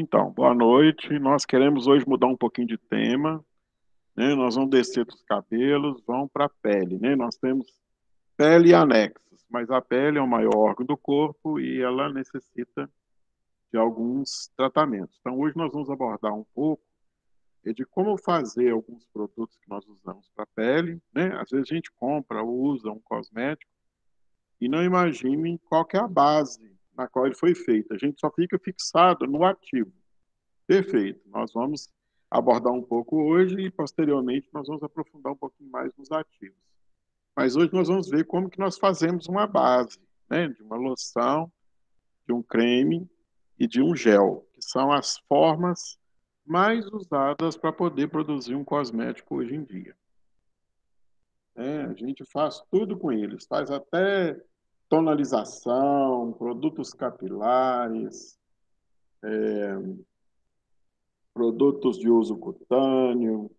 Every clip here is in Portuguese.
Então, boa noite. Nós queremos hoje mudar um pouquinho de tema, né? Nós vamos descer dos cabelos, vamos para a pele, né? Nós temos pele e anexos, mas a pele é o maior órgão do corpo e ela necessita de alguns tratamentos. Então, hoje nós vamos abordar um pouco de como fazer alguns produtos que nós usamos para a pele, né? Às vezes a gente compra ou usa um cosmético e não imagine qual que é a base na qual ele foi feito. A gente só fica fixado no ativo. Perfeito. Nós vamos abordar um pouco hoje e, posteriormente, nós vamos aprofundar um pouquinho mais nos ativos. Mas hoje nós vamos ver como que nós fazemos uma base, né, de uma loção, de um creme e de um gel, que são as formas mais usadas para poder produzir um cosmético hoje em dia. A gente faz tudo com eles, faz até tonalização, produtos capilares, produtos de uso cutâneo.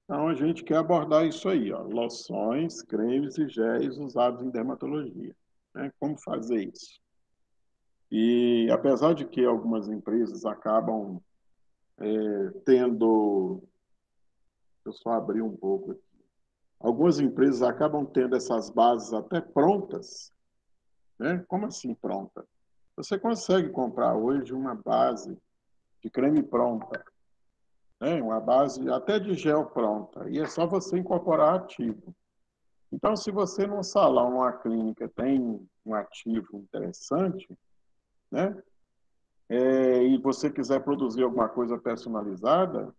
Então, a gente quer abordar isso aí, ó, loções, cremes e géis usados em dermatologia, né? Como fazer isso? E apesar de que algumas empresas acabam tendo, eu só abrir um pouco aqui, algumas empresas acabam tendo essas bases até prontas, né? Como assim pronta? Você consegue comprar hoje uma base de creme pronta, né? Uma base até de gel pronta, e é só você incorporar ativo. Então, se você num salão, numa clínica, tem um ativo interessante, né? E você quiser produzir alguma coisa personalizada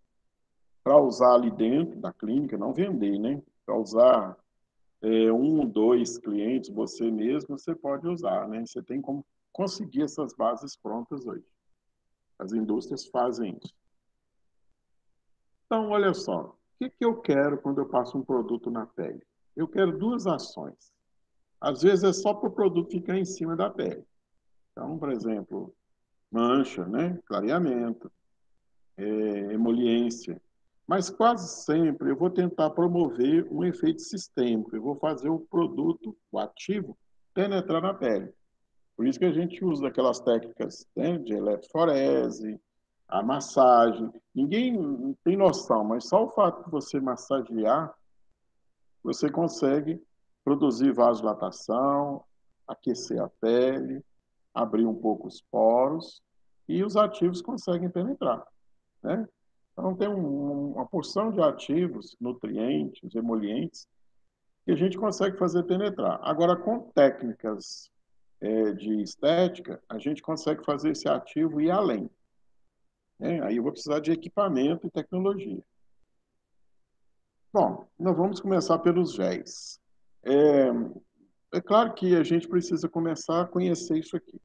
para usar ali dentro da clínica, não vender, né? Para usar um, dois clientes, você mesmo, você pode usar, né? Você tem como conseguir essas bases prontas hoje. As indústrias fazem isso. Então, olha só, o que que eu quero quando eu passo um produto na pele? Eu quero duas ações. Às vezes é só para o produto ficar em cima da pele. Então, por exemplo, mancha, né? Clareamento, emoliência. Mas quase sempre eu vou tentar promover um efeito sistêmico. Eu vou fazer o produto, o ativo, penetrar na pele. Por isso que a gente usa aquelas técnicas, né, de eletroforese, a massagem. Ninguém tem noção, mas só o fato de você massagear, você consegue produzir vasodilatação, aquecer a pele, abrir um pouco os poros e os ativos conseguem penetrar, né? Então, tem uma porção de ativos, nutrientes, emolientes, que a gente consegue fazer penetrar. Agora, com técnicas de estética, a gente consegue fazer esse ativo ir além, né? Aí eu vou precisar de equipamento e tecnologia. Bom, nós vamos começar pelos géis. É, é claro que a gente precisa começar a conhecer isso aqui.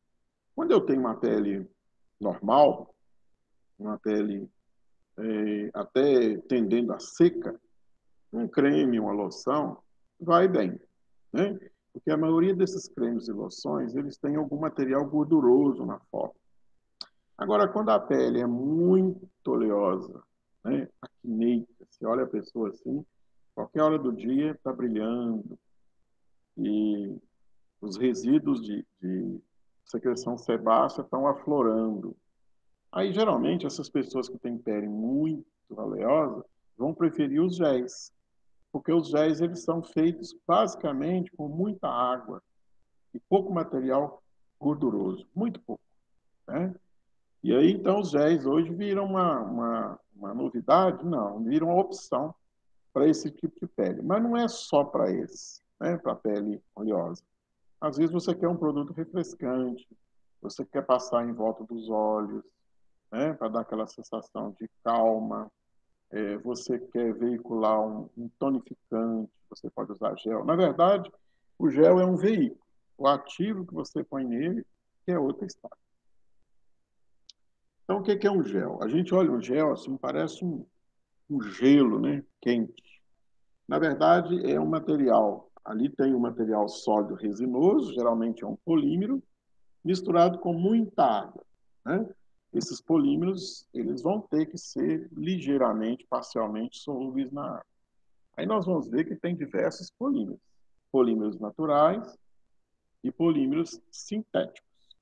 Quando eu tenho uma pele normal, uma pele até tendendo a seca, um creme, uma loção, vai bem, né? Porque a maioria desses cremes e loções, eles têm algum material gorduroso na foto. Agora, quando a pele é muito oleosa, né? Acneica, você olha a pessoa assim, qualquer hora do dia está brilhando e os resíduos de secreção sebácea estão aflorando. Aí, geralmente, essas pessoas que têm pele muito oleosa vão preferir os géis, porque os géis eles são feitos basicamente com muita água e pouco material gorduroso, muito pouco, né? E aí, então, os géis hoje viram uma novidade? Não, viram uma opção para esse tipo de pele. Mas não é só para esse, né? Para a pele oleosa. Às vezes você quer um produto refrescante, você quer passar em volta dos olhos, né? Para dar aquela sensação de calma. Você quer veicular um tonificante, você pode usar gel. Na verdade, o gel é um veículo. O ativo que você põe nele que é outra história. Então, o que é um gel? A gente olha um gel assim, parece um gelo, né? Quente. Na verdade, é um material. Ali tem um material sólido resinoso, geralmente é um polímero, misturado com muita água, né? Esses polímeros, eles vão ter que ser ligeiramente, parcialmente solúveis na água. Aí nós vamos ver que tem diversos polímeros. Polímeros naturais e polímeros sintéticos,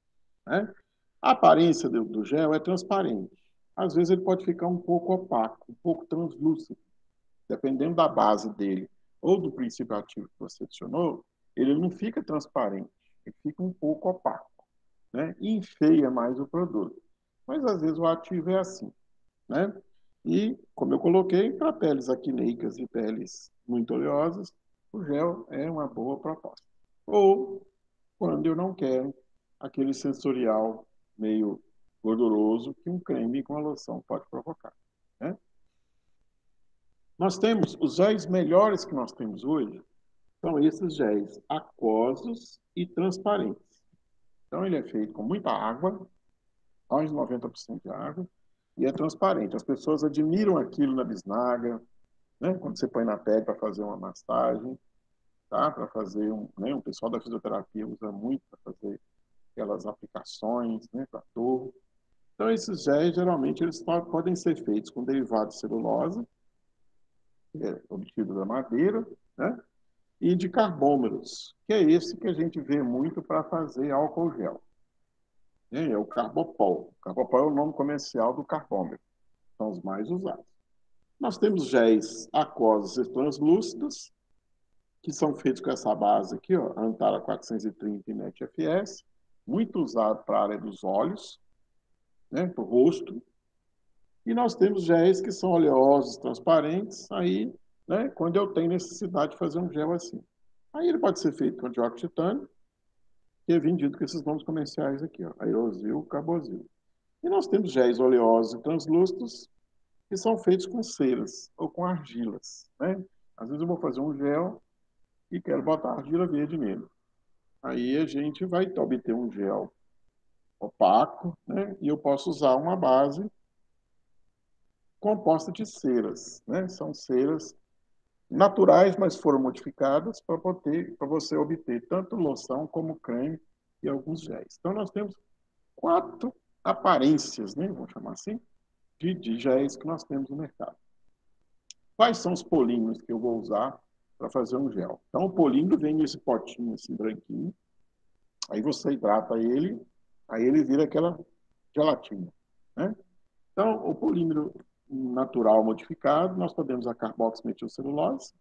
né? A aparência do gel é transparente. Às vezes ele pode ficar um pouco opaco, um pouco translúcido, dependendo da base dele ou do princípio ativo que você adicionou, ele não fica transparente, ele fica um pouco opaco, né? E enfeia mais o produto. Mas às vezes o ativo é assim, né? E, como eu coloquei, para peles acneicas e peles muito oleosas, o gel é uma boa proposta. Ou quando eu não quero aquele sensorial meio gorduroso que um creme com a loção pode provocar, né? Nós temos os géis melhores que nós temos hoje, são esses géis aquosos e transparentes. Então ele é feito com muita água, mais de 90% de água, e é transparente. As pessoas admiram aquilo na bisnaga, né? Quando você põe na pele para fazer uma massagem, tá? Para fazer né? O pessoal da fisioterapia usa muito para fazer aquelas aplicações, né? Para dor. Então esses géis geralmente eles podem ser feitos com derivado de celulose, que é obtido da madeira, né? E de carbômeros, que é esse que a gente vê muito para fazer álcool gel. É o carbopol. O carbopol é o nome comercial do carbômetro. São os mais usados. Nós temos géis aquosos e translúcidos, que são feitos com essa base aqui, ó, Antara 430 e NetFS, muito usado para a área dos olhos, né, para o rosto. E nós temos géis que são oleosos, transparentes, aí, né, quando eu tenho necessidade de fazer um gel assim. Aí ele pode ser feito com dióxido de titânio, que é vendido com esses nomes comerciais aqui, ó, aerosil, carbosil. E nós temos géis oleosos e translúcidos, que são feitos com ceras ou com argilas, né? Às vezes eu vou fazer um gel e quero botar argila verde nele. Aí a gente vai obter um gel opaco, né? E eu posso usar uma base composta de ceras, né? São ceras naturais, mas foram modificadas para você obter tanto loção como creme e alguns géis. Então nós temos 4 aparências, né? Vamos chamar assim, de géis que nós temos no mercado. Quais são os polímeros que eu vou usar para fazer um gel? Então, o polímero vem nesse potinho assim, branquinho, aí você hidrata ele, aí ele vira aquela gelatina, né? Então, o polímero natural modificado, nós podemos a carboximetilcelulose,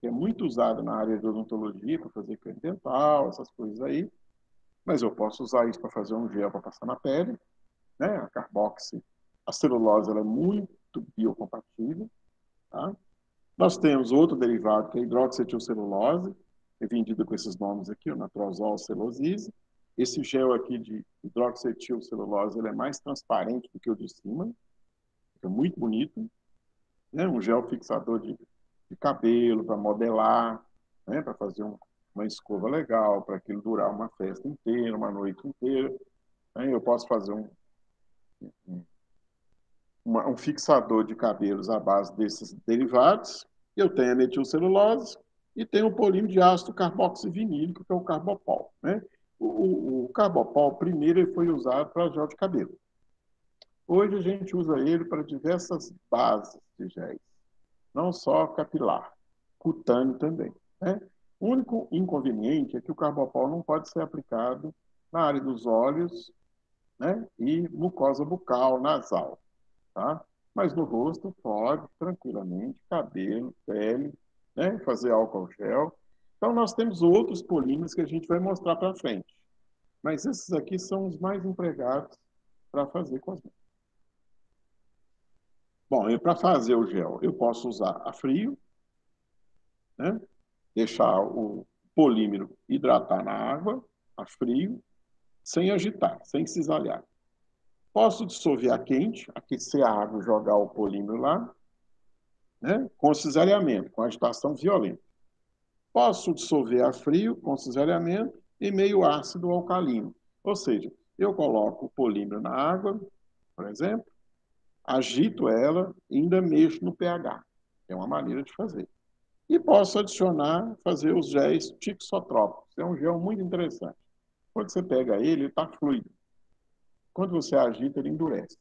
que é muito usado na área de odontologia para fazer creme dental, essas coisas aí, mas eu posso usar isso para fazer um gel para passar na pele, né? A carboxi, a celulose, ela é muito biocompatível, tá? Nós temos outro derivado, que é a hidroxietilcelulose, é vendido com esses nomes aqui, o natrosol celulose. Esse gel aqui de hidroxietilcelulose, ele é mais transparente do que o de cima, fica muito bonito. Né? Um gel fixador de cabelo, para modelar, né? Para fazer uma escova legal, para aquilo durar uma festa inteira, uma noite inteira. Né? Eu posso fazer um fixador de cabelos à base desses derivados. Eu tenho a metilcelulose e tenho o polímero de ácido carboxivinílico, que é o carbopol. Né? O carbopol, primeiro, ele foi usado para gel de cabelo. Hoje a gente usa ele para diversas bases de géis, não só capilar, cutâneo também. Né? O único inconveniente é que o carbopol não pode ser aplicado na área dos olhos, né? E mucosa bucal, nasal. Tá? Mas no rosto pode, tranquilamente, cabelo, pele, né? Fazer álcool gel. Então, nós temos outros polímeros que a gente vai mostrar para frente. Mas esses aqui são os mais empregados para fazer cosméticos. Bom, e para fazer o gel, eu posso usar a frio, né? Deixar o polímero hidratar na água, a frio, sem agitar, sem cisalhar. Posso dissolver a quente, aquecer a água e jogar o polímero lá, né? Com cisalhamento, com agitação violenta. Posso dissolver a frio, com cisalhamento, e meio ácido ou alcalino. Ou seja, eu coloco o polímero na água, por exemplo, agito ela e ainda mexo no pH. É uma maneira de fazer. E posso adicionar, fazer os géis tixotrópicos. É um gel muito interessante. Quando você pega ele está fluido. Quando você agita, ele endurece.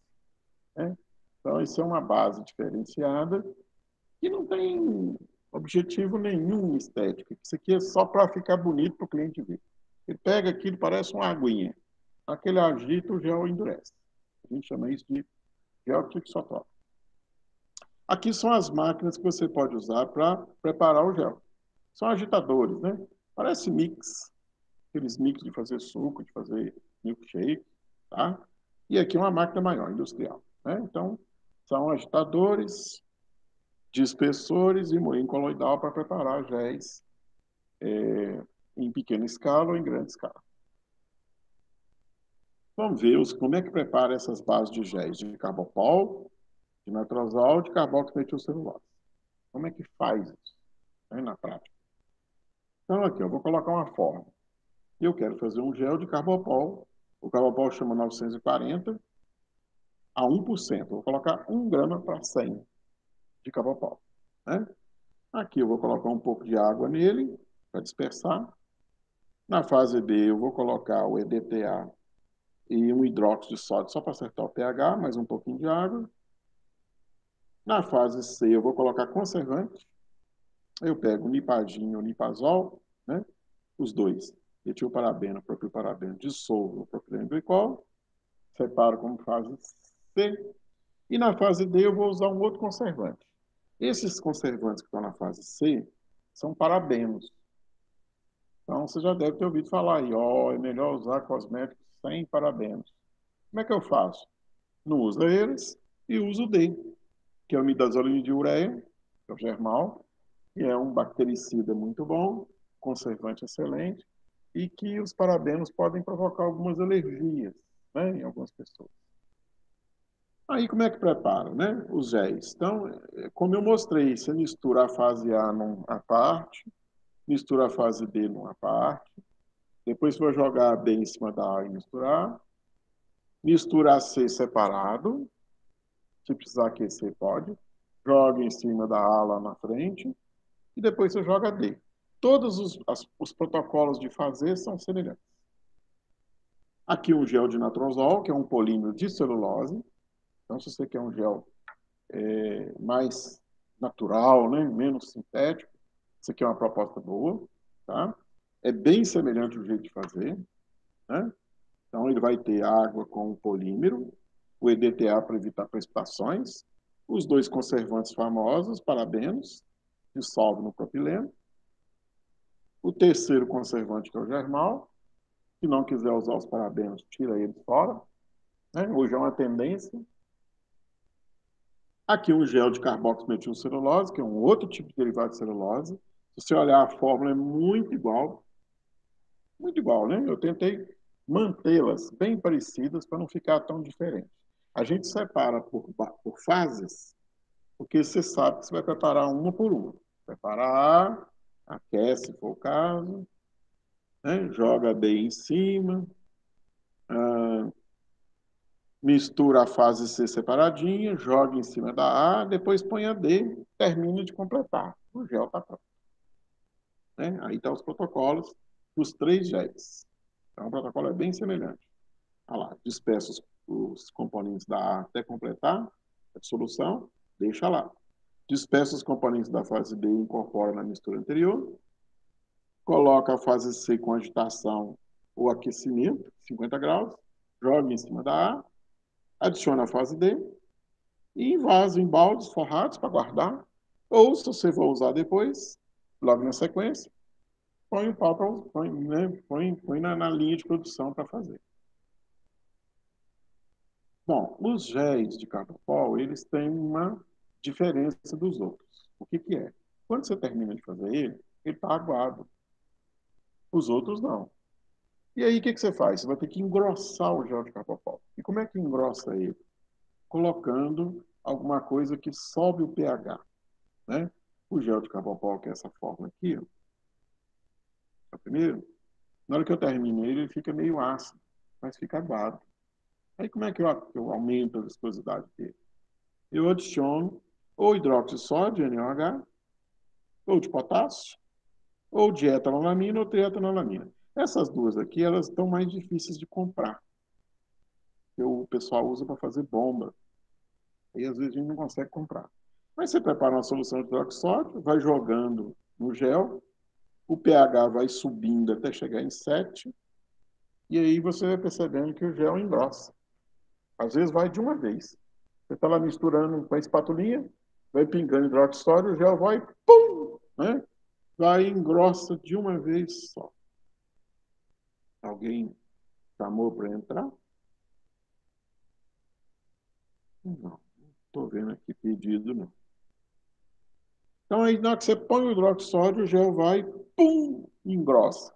Né? Então, isso é uma base diferenciada que não tem objetivo nenhum estético. Isso aqui é só para ficar bonito para o cliente ver. Ele pega aquilo, parece uma aguinha. Aquele agita, o gel endurece. A gente chama isso de gel tixotópico. Aqui são as máquinas que você pode usar para preparar o gel. São agitadores, né? Parece mix, aqueles mix de fazer suco, de fazer milkshake, tá? E aqui uma máquina maior, industrial, né? Então, são agitadores, dispersores e moinho coloidal para preparar géis em pequena escala ou em grande escala. Vamos ver como é que prepara essas bases de géis de carbopol, de natrosol, de carboxo metilcelulose. Como é que faz isso, né, na prática? Então, aqui, eu vou colocar uma forma. Eu quero fazer um gel de carbopol. O carbopol chama 940 a 1%. Eu vou colocar 1 grama para 100 de carbopol, né? Aqui eu vou colocar um pouco de água nele para dispersar. Na fase B, eu vou colocar o EDTA e um hidróxido de sódio só para acertar o pH, mais um pouquinho de água. Na fase C, eu vou colocar conservante. Eu pego o nipadinho ou nipazol, né? Os dois. Etilparabeno, propilparabeno, dissolvo o propileno glicol, separo como fase C. E na fase D eu vou usar um outro conservante. Esses conservantes que estão na fase C são parabenos. Então você já deve ter ouvido falar aí, ó, é melhor usar cosméticos sem parabenos. Como é que eu faço? Não usa eles e uso o D, que é o midazoline de ureia, que é o germal, que é um bactericida muito bom, conservante excelente, e que os parabenos podem provocar algumas alergias, né, em algumas pessoas. Aí como é que prepara, né? Os géis. Então, como eu mostrei, você mistura a fase A numa parte, mistura a fase B numa parte, depois você vai jogar a B em cima da A e misturar, mistura a C separado, se precisar aquecer pode, joga em cima da A lá na frente, e depois você joga a D. Todos os protocolos de fazer são semelhantes. Aqui um gel de natrosol, que é um polímero de celulose. Então, se você quer um gel mais natural, né? Menos sintético, isso aqui é uma proposta boa, tá? É bem semelhante ao jeito de fazer, né? Então, ele vai ter água com o polímero, o EDTA para evitar precipitações, os dois conservantes famosos, parabenos, dissolve no propileno, o terceiro conservante, que é o germal, se não quiser usar os parabenos, tira eles fora, né? Hoje é uma tendência. Aqui um gel de carboximetilcelulose, que é um outro tipo de derivado de celulose. Se você olhar a fórmula, é muito igual, né? Eu tentei mantê-las bem parecidas para não ficar tão diferente. A gente separa por fases, porque você sabe que você vai preparar uma por uma. Preparar, aquece, se for o caso, né? Joga bem em cima, mistura a fase C separadinha, joga em cima da A, depois põe a D, termina de completar. O gel está pronto. Né? Aí estão os protocolos dos 3 géis. Então, o protocolo é bem semelhante. Olha lá, dispersa os componentes da A até completar a dissolução, deixa lá. Dispersa os componentes da fase B e incorpora na mistura anterior. Coloca a fase C com agitação ou aquecimento, 50 graus, joga em cima da A, adiciona a fase D e invasa em baldes forrados para guardar. Ou, se você for usar depois, logo na sequência, põe o pau, põe na linha de produção para fazer. Bom, os géis de carbopol, eles têm uma diferença dos outros. O que que é? Quando você termina de fazer ele está aguado. Os outros não. E aí, o que que você faz? Você vai ter que engrossar o gel de carbopol. E como é que engrossa ele? Colocando alguma coisa que sobe o pH, né? O gel de carbopol, que é essa forma aqui, ó, é o primeiro, na hora que eu termino ele fica meio ácido, mas fica aguado. Aí como é que eu aumento a viscosidade dele? Eu adiciono ou hidróxido de sódio, NaOH, ou de potássio, ou de etanolamina ou trietanolamina. Essas duas aqui, elas estão mais difíceis de comprar. Que o pessoal usa para fazer bomba. E às vezes a gente não consegue comprar. Mas você prepara uma solução de hidróxido de sódio, vai jogando no gel, o pH vai subindo até chegar em 7, E aí você vai percebendo que o gel engrossa. Às vezes vai de uma vez. Você está lá misturando com a espatulinha, vai pingando hidróxido de sódio, o gel vai, pum, né? Vai e engrossa de uma vez só. Alguém chamou para entrar? Não, estou vendo aqui pedido, não. Então, aí, na hora que você põe o hidróxido de sódio, o gel vai, pum, engrossa.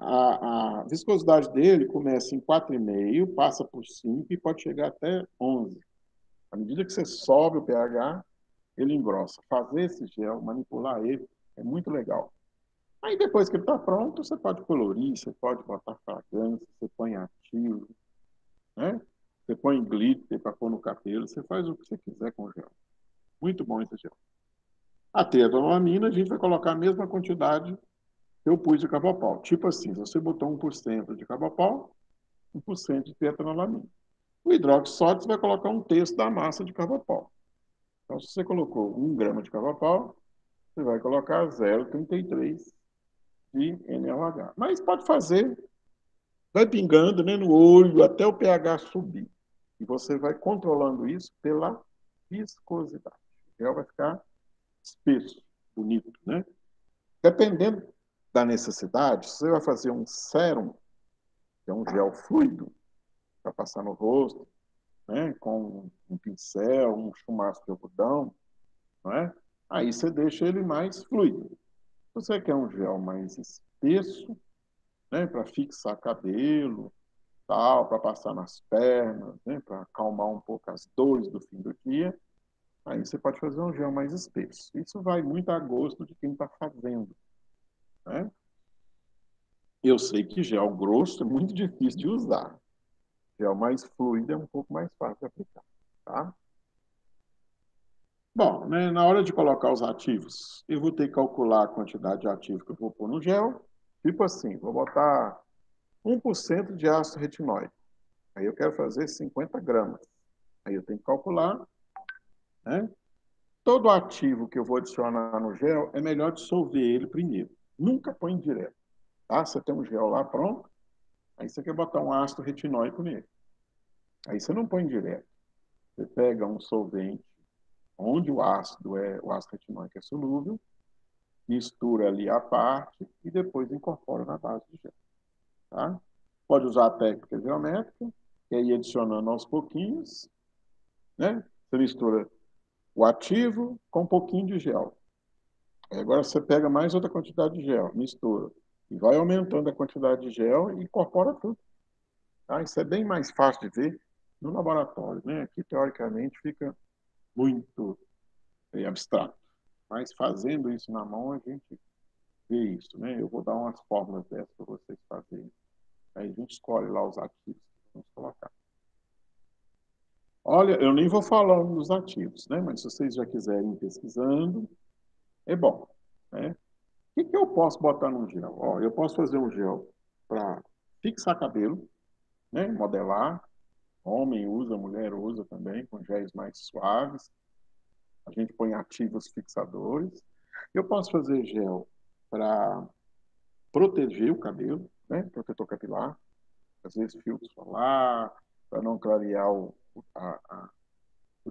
A viscosidade dele começa em 4,5, passa por 5 e pode chegar até 11. À medida que você sobe o pH, ele engrossa. Fazer esse gel, manipular ele, é muito legal. Aí depois que ele está pronto, você pode colorir, você pode botar fragrância, você põe ativo, né? Você põe glitter para pôr no cabelo, você faz o que você quiser com o gel. Muito bom esse gel. A tetramelamina, a gente vai colocar a mesma quantidade que eu pus de carbopol. Tipo assim, se você botou 1% de carbopol, 1% de tetramelamina. O hidróxido de sódio, você vai colocar 1/3 da massa de carbopol. Então, se você colocou 1 grama de carbopol, você vai colocar 0,33 de NaOH. Mas pode fazer, vai pingando, né, no olho até o pH subir. E você vai controlando isso pela viscosidade. O gel vai ficar espesso, bonito, né? Dependendo da necessidade, se você vai fazer um sérum, que é um gel fluido, para passar no rosto, né, com um pincel, um chumaço de algodão, não é? Aí você deixa ele mais fluido. Se você quer um gel mais espesso, né, para fixar cabelo, tal, para passar nas pernas, né, para acalmar um pouco as dores do fim do dia, aí você pode fazer um gel mais espesso. Isso vai muito a gosto de quem está fazendo, né? Eu sei que gel grosso é muito difícil de usar. Gel mais fluido é um pouco mais fácil de aplicar, tá? Bom, né, na hora de colocar os ativos, eu vou ter que calcular a quantidade de ativo que eu vou pôr no gel. Tipo assim, vou botar 1% de ácido retinóico. Aí eu quero fazer 50 gramas. Aí eu tenho que calcular, né? Todo ativo que eu vou adicionar no gel, é melhor dissolver ele primeiro. Nunca põe direto, tá? Você tem um gel lá pronto, aí você quer botar um ácido retinóico nele. Aí você não põe direto. Você pega um solvente onde o ácido retinóico é solúvel, mistura ali a parte e depois incorpora na base do gel, tá? Pode usar a técnica geométrica, e aí adicionando aos pouquinhos, né? Você mistura o ativo com um pouquinho de gel. Aí agora você pega mais outra quantidade de gel, mistura, e vai aumentando a quantidade de gel e incorpora tudo, tá? Isso é bem mais fácil de ver no laboratório, né? Aqui, teoricamente, fica muito abstrato. Mas fazendo isso na mão, a gente vê isso, né? Eu vou dar umas fórmulas dessas para vocês fazerem. Aí a gente escolhe lá os ativos que vamos colocar. Olha, eu nem vou falando dos ativos, né? Mas se vocês já quiserem ir pesquisando, é bom, né? O que eu posso botar no gel? Ó, eu posso fazer um gel para fixar cabelo, né? Modelar. Homem usa, mulher usa também, com géis mais suaves. A gente põe ativos fixadores. Eu posso fazer gel para proteger o cabelo, né? Protetor capilar. Às vezes filtro solar, para não clarear o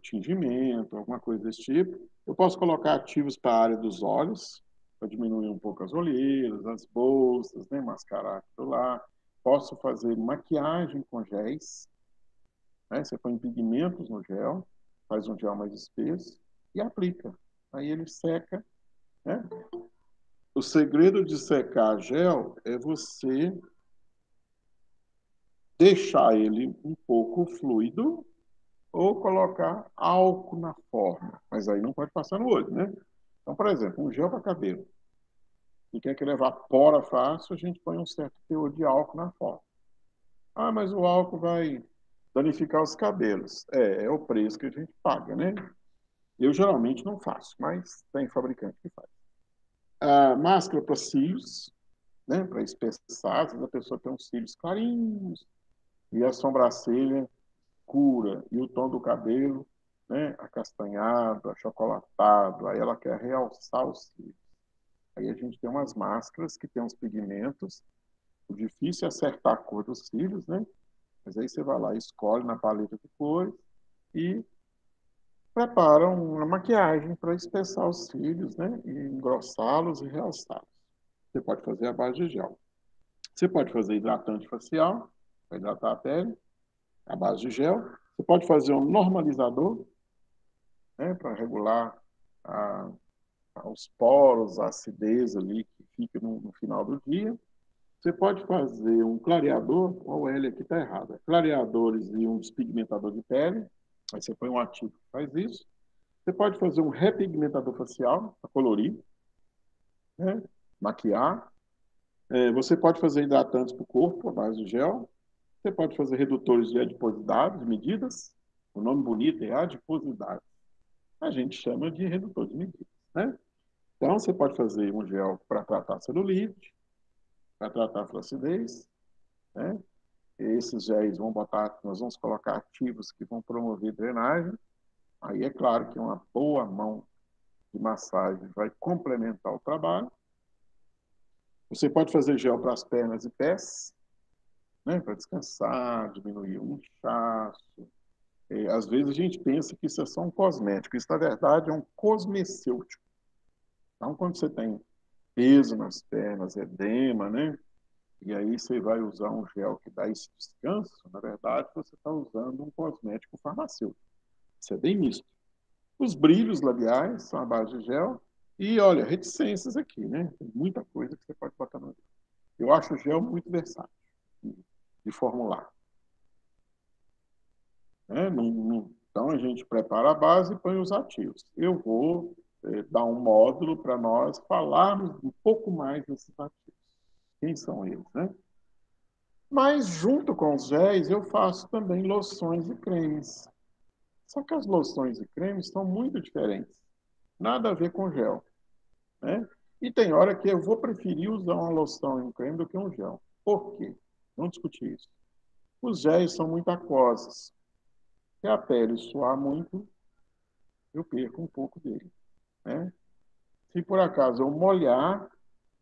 tingimento, alguma coisa desse tipo. Eu posso colocar ativos para a área dos olhos, para diminuir um pouco as olheiras, as bolsas, né? Mascarar aquilo lá. Posso fazer maquiagem com géis, né? Você põe pigmentos no gel, faz um gel mais espesso e aplica. Aí ele seca, né? O segredo de secar gel é você deixar ele um pouco fluido ou colocar álcool na forma. Mas aí não pode passar no olho, né? Então, por exemplo, um gel para cabelo. Se quer que ele evapora fácil, a gente põe um certo teor de álcool na forma. Ah, mas o álcool vai danificar os cabelos. É o preço que a gente paga, né? Eu geralmente não faço, mas tem fabricante que faz. A máscara para cílios, né? Para espessar, às vezes a pessoa tem uns cílios clarinhos e a sobrancelha cura e o tom do cabelo, né, acastanhado, achocolatado, aí ela quer realçar os cílios. Aí a gente tem umas máscaras que tem uns pigmentos O difícil é acertar a cor dos cílios, né? Mas aí você vai lá, escolhe na paleta de cores e prepara uma maquiagem para espessar os cílios, né? E engrossá-los e realçá-los. Você pode fazer a base de gel. Você pode fazer hidratante facial, para hidratar a pele, a base de gel. Você pode fazer um normalizador, né? Para regular a, os poros, a acidez ali que fica no final do dia. Você pode fazer um clareador, o L aqui está errado, clareadores e um despigmentador de pele. Aí você põe um ativo que faz isso. Você pode fazer um repigmentador facial para colorir, né? Maquiar. Você pode fazer hidratantes para o corpo, a base de gel. Você pode fazer redutores de adiposidade, de medidas. O nome bonito é adiposidade. A gente chama de redutor de medidas, né? Então, você pode fazer um gel para tratar celulite, para tratar flacidez, né? Esses géis nós vamos colocar ativos que vão promover drenagem. Aí é claro que uma boa mão de massagem vai complementar o trabalho. Você pode fazer gel para as pernas e pés, né, para descansar, diminuir o inchaço. Às vezes a gente pensa que isso é só um cosmético. Isso, na verdade, é um cosmecêutico. Então, quando você tem peso nas pernas, edema, né? E aí você vai usar um gel que dá esse descanso, na verdade, você está usando um cosmético farmacêutico. Isso é bem misto. Os brilhos labiais são a base de gel. E, olha, reticências aqui, né? Tem muita coisa que você pode botar no gel. Eu acho o gel muito versátil de formular. Né? Então, a gente prepara a base e põe os ativos. Eu vou dar um módulo para nós falarmos um pouco mais desses ativos. Quem são eles, né? Mas, junto com os géis, eu faço também loções e cremes. Só que as loções e cremes são muito diferentes. Nada a ver com gel, né? E tem hora que eu vou preferir usar uma loção e um creme do que um gel. Por quê? Vamos discutir isso. Os géis são muito aquosos. Se a pele suar muito, eu perco um pouco dele, né? Se por acaso eu molhar,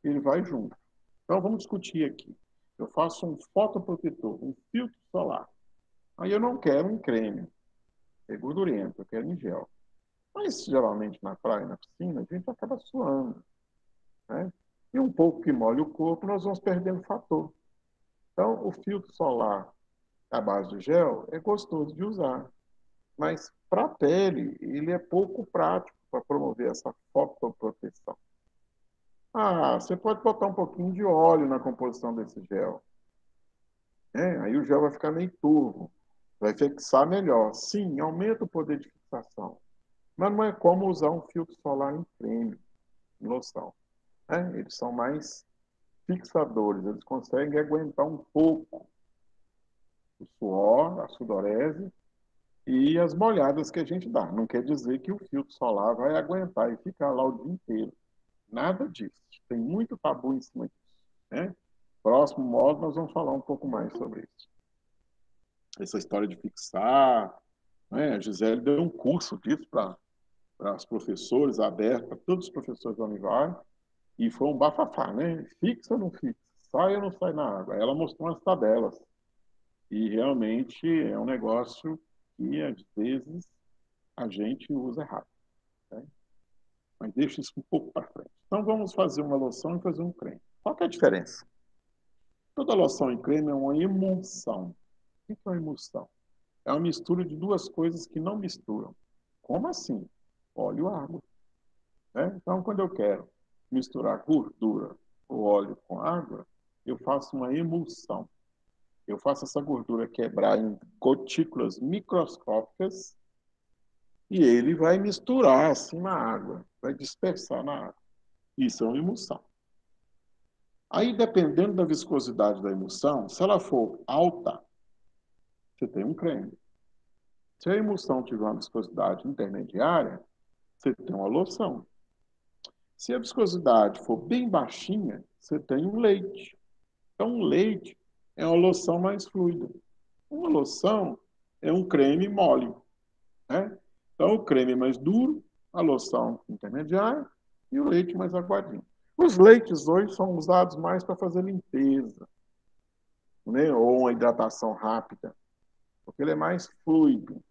ele vai junto. Então vamos discutir aqui. Eu faço um fotoprotetor, um filtro solar. Aí eu não quero um creme, é gordurento, eu quero em gel. Mas geralmente na praia, na piscina, a gente acaba suando, né? E um pouco que molha o corpo, nós vamos perdendo fator. Então, o filtro solar à base de gel é gostoso de usar, mas para a pele, ele é pouco prático para promover essa fotoproteção. Ah, você pode botar um pouquinho de óleo na composição desse gel, né? Aí o gel vai ficar meio turvo, vai fixar melhor. Sim, aumenta o poder de fixação, mas não é como usar um filtro solar em creme, em loção, né? Eles são mais fixadores, eles conseguem aguentar um pouco o suor, a sudorese e as molhadas que a gente dá. Não quer dizer que o filtro solar vai aguentar e ficar lá o dia inteiro. Nada disso. Tem muito tabu em cima disso, né? Próximo módulo nós vamos falar um pouco mais sobre isso. Essa história de fixar, né? A Gisele deu um curso disso para os professores, aberto para todos os professores da Univale, e foi um bafafá, né? Fixa ou não fixa? Sai ou não sai na água? Ela mostrou umas tabelas. E realmente é um negócio que, às vezes, a gente usa errado, né? Mas deixa isso um pouco para frente. Então, vamos fazer uma loção e fazer um creme. Qual que é a diferença? Toda loção e creme é uma emulsão. O que é uma emulsão? É uma mistura de duas coisas que não misturam. Como assim? Óleo e água, né? Então, quando eu quero misturar gordura ou óleo com água, eu faço uma emulsão. Eu faço essa gordura quebrar em gotículas microscópicas e ele vai misturar assim na água, vai dispersar na água. Isso é uma emulsão. Aí, dependendo da viscosidade da emulsão, se ela for alta, você tem um creme. Se a emulsão tiver uma viscosidade intermediária, você tem uma loção. Se a viscosidade for bem baixinha, você tem um leite. Então, um leite é uma loção mais fluida. Uma loção é um creme mole, né? Então, o creme mais duro, a loção intermediária e o leite mais aguadinho. Os leites hoje são usados mais para fazer limpeza, né? Ou uma hidratação rápida, porque ele é mais fluido,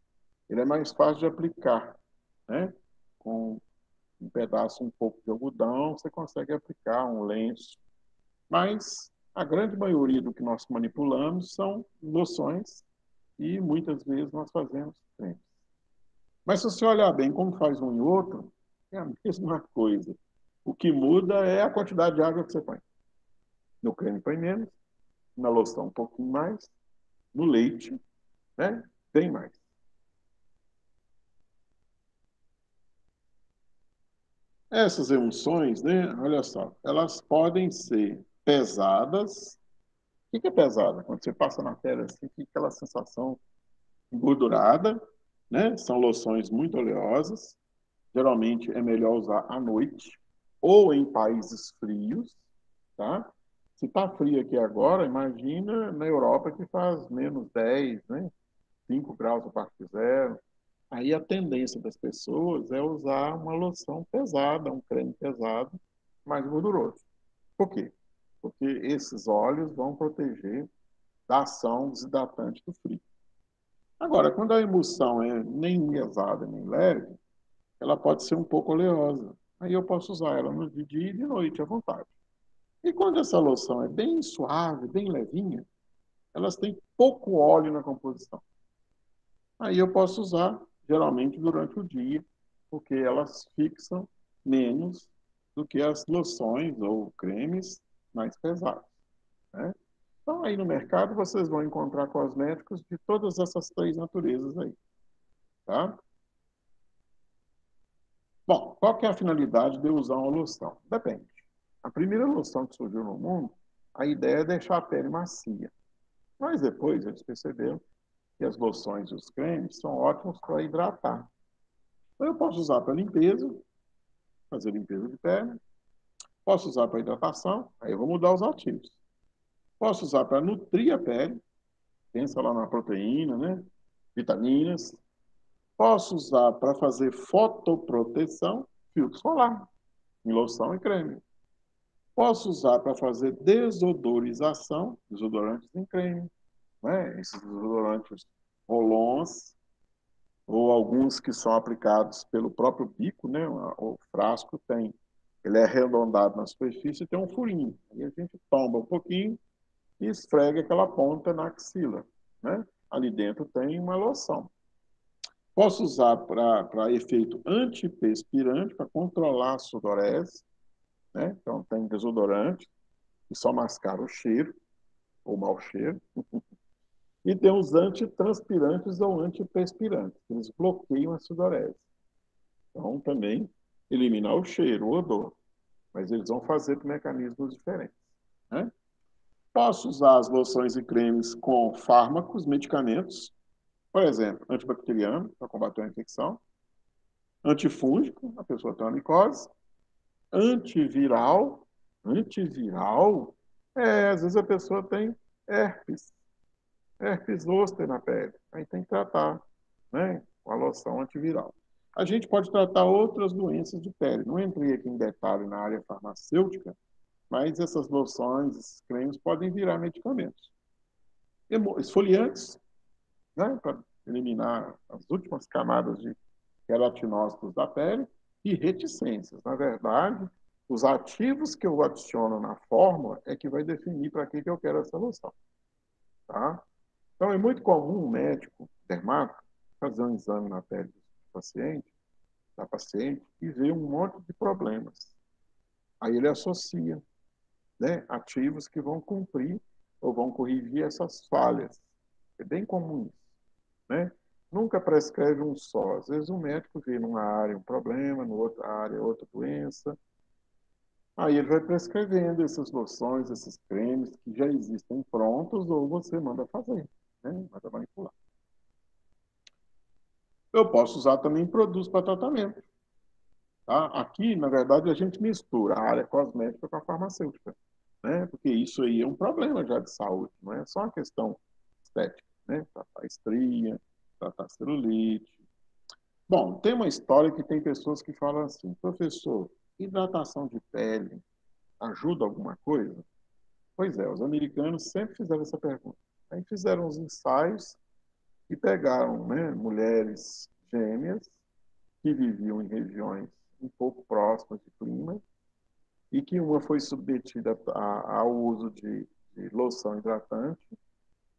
ele é mais fácil de aplicar, né? Com um pedaço, um pouco de algodão, você consegue aplicar um lenço. Mas a grande maioria do que nós manipulamos são loções e muitas vezes nós fazemos cremes. Mas se você olhar bem como faz um e outro, é a mesma coisa. O que muda é a quantidade de água que você põe. No creme põe menos, na loção um pouquinho mais, no leite, né, tem mais. Essas emulsões, né, olha só, elas podem ser pesadas. O que é pesada? Quando você passa na pele assim, fica aquela sensação engordurada, né? São loções muito oleosas. Geralmente é melhor usar à noite ou em países frios, tá? Se está frio aqui agora, imagina na Europa que faz -10, né? 5 graus abaixo de zero. Aí a tendência das pessoas é usar uma loção pesada, um creme pesado, mais gorduroso. Por quê? Porque esses óleos vão proteger da ação desidratante do frio. Agora, quando a emulsão é nem pesada nem leve, ela pode ser um pouco oleosa. Aí eu posso usar ela no dia e de noite à vontade. E quando essa loção é bem suave, bem levinha, elas têm pouco óleo na composição. Aí eu posso usar, geralmente, durante o dia, porque elas fixam menos do que as loções ou cremes mais pesados, né? Então, aí no mercado, vocês vão encontrar cosméticos de todas essas três naturezas aí, tá? Bom, qual que é a finalidade de eu usar uma loção? Depende. A primeira loção que surgiu no mundo, a ideia é deixar a pele macia. Mas depois eles perceberam que as loções e os cremes são ótimos para hidratar. Então eu posso usar para limpeza, fazer limpeza de pele. Posso usar para hidratação, aí eu vou mudar os ativos. Posso usar para nutrir a pele, pensa lá na proteína, né? Vitaminas. Posso usar para fazer fotoproteção, filtro solar, em loção e creme. Posso usar para fazer desodorização, desodorantes em creme, né? Esses desodorantes rolons, ou alguns que são aplicados pelo próprio bico, né? O frasco tem, ele é arredondado na superfície e tem um furinho. Aí a gente tomba um pouquinho e esfrega aquela ponta na axila, né? Ali dentro tem uma loção. Posso usar para efeito antiperspirante, para controlar a sudorese, né? Então tem desodorante, que só mascara o cheiro, ou mau cheiro. E tem os antitranspirantes ou antiperspirantes, que eles bloqueiam a sudorese. Então, também eliminar o cheiro, o odor. Mas eles vão fazer por mecanismos diferentes, né? Posso usar as loções e cremes com fármacos, medicamentos, por exemplo, antibacteriano, para combater a infecção, antifúngico, a pessoa tem uma micose, antiviral, antiviral, às vezes a pessoa tem herpes, herpes zoster na pele. Aí tem que tratar, né, com a loção antiviral. A gente pode tratar outras doenças de pele. Não entrei aqui em detalhe na área farmacêutica, mas essas loções, esses cremes podem virar medicamentos. Esfoliantes, né, para eliminar as últimas camadas de queratinócitos da pele, e reticências. Na verdade, os ativos que eu adiciono na fórmula é que vai definir para que eu quero essa loção. Tá? Então, é muito comum um médico dermato fazer um exame na pele do paciente, da paciente, e ver um monte de problemas. Aí ele associa, né, ativos que vão cumprir ou vão corrigir essas falhas. É bem comum isso, né? Nunca prescreve um só. Às vezes o médico vê numa área um problema, na outra área outra doença. Aí ele vai prescrevendo essas loções, esses cremes que já existem prontos ou você manda fazer, né? Manda manipular. Eu posso usar também produtos para tratamento. Tá? Aqui, na verdade, a gente mistura a área cosmética com a farmacêutica, né? Porque isso aí é um problema já de saúde, não é só uma questão estética, né? Tratar estria, tratar celulite. Bom, tem uma história que tem pessoas que falam assim, professor, hidratação de pele ajuda alguma coisa? Pois é, os americanos sempre fizeram essa pergunta. Aí fizeram uns ensaios e pegaram, né, mulheres gêmeas que viviam em regiões um pouco próximas de clima e que uma foi submetida ao uso de loção hidratante,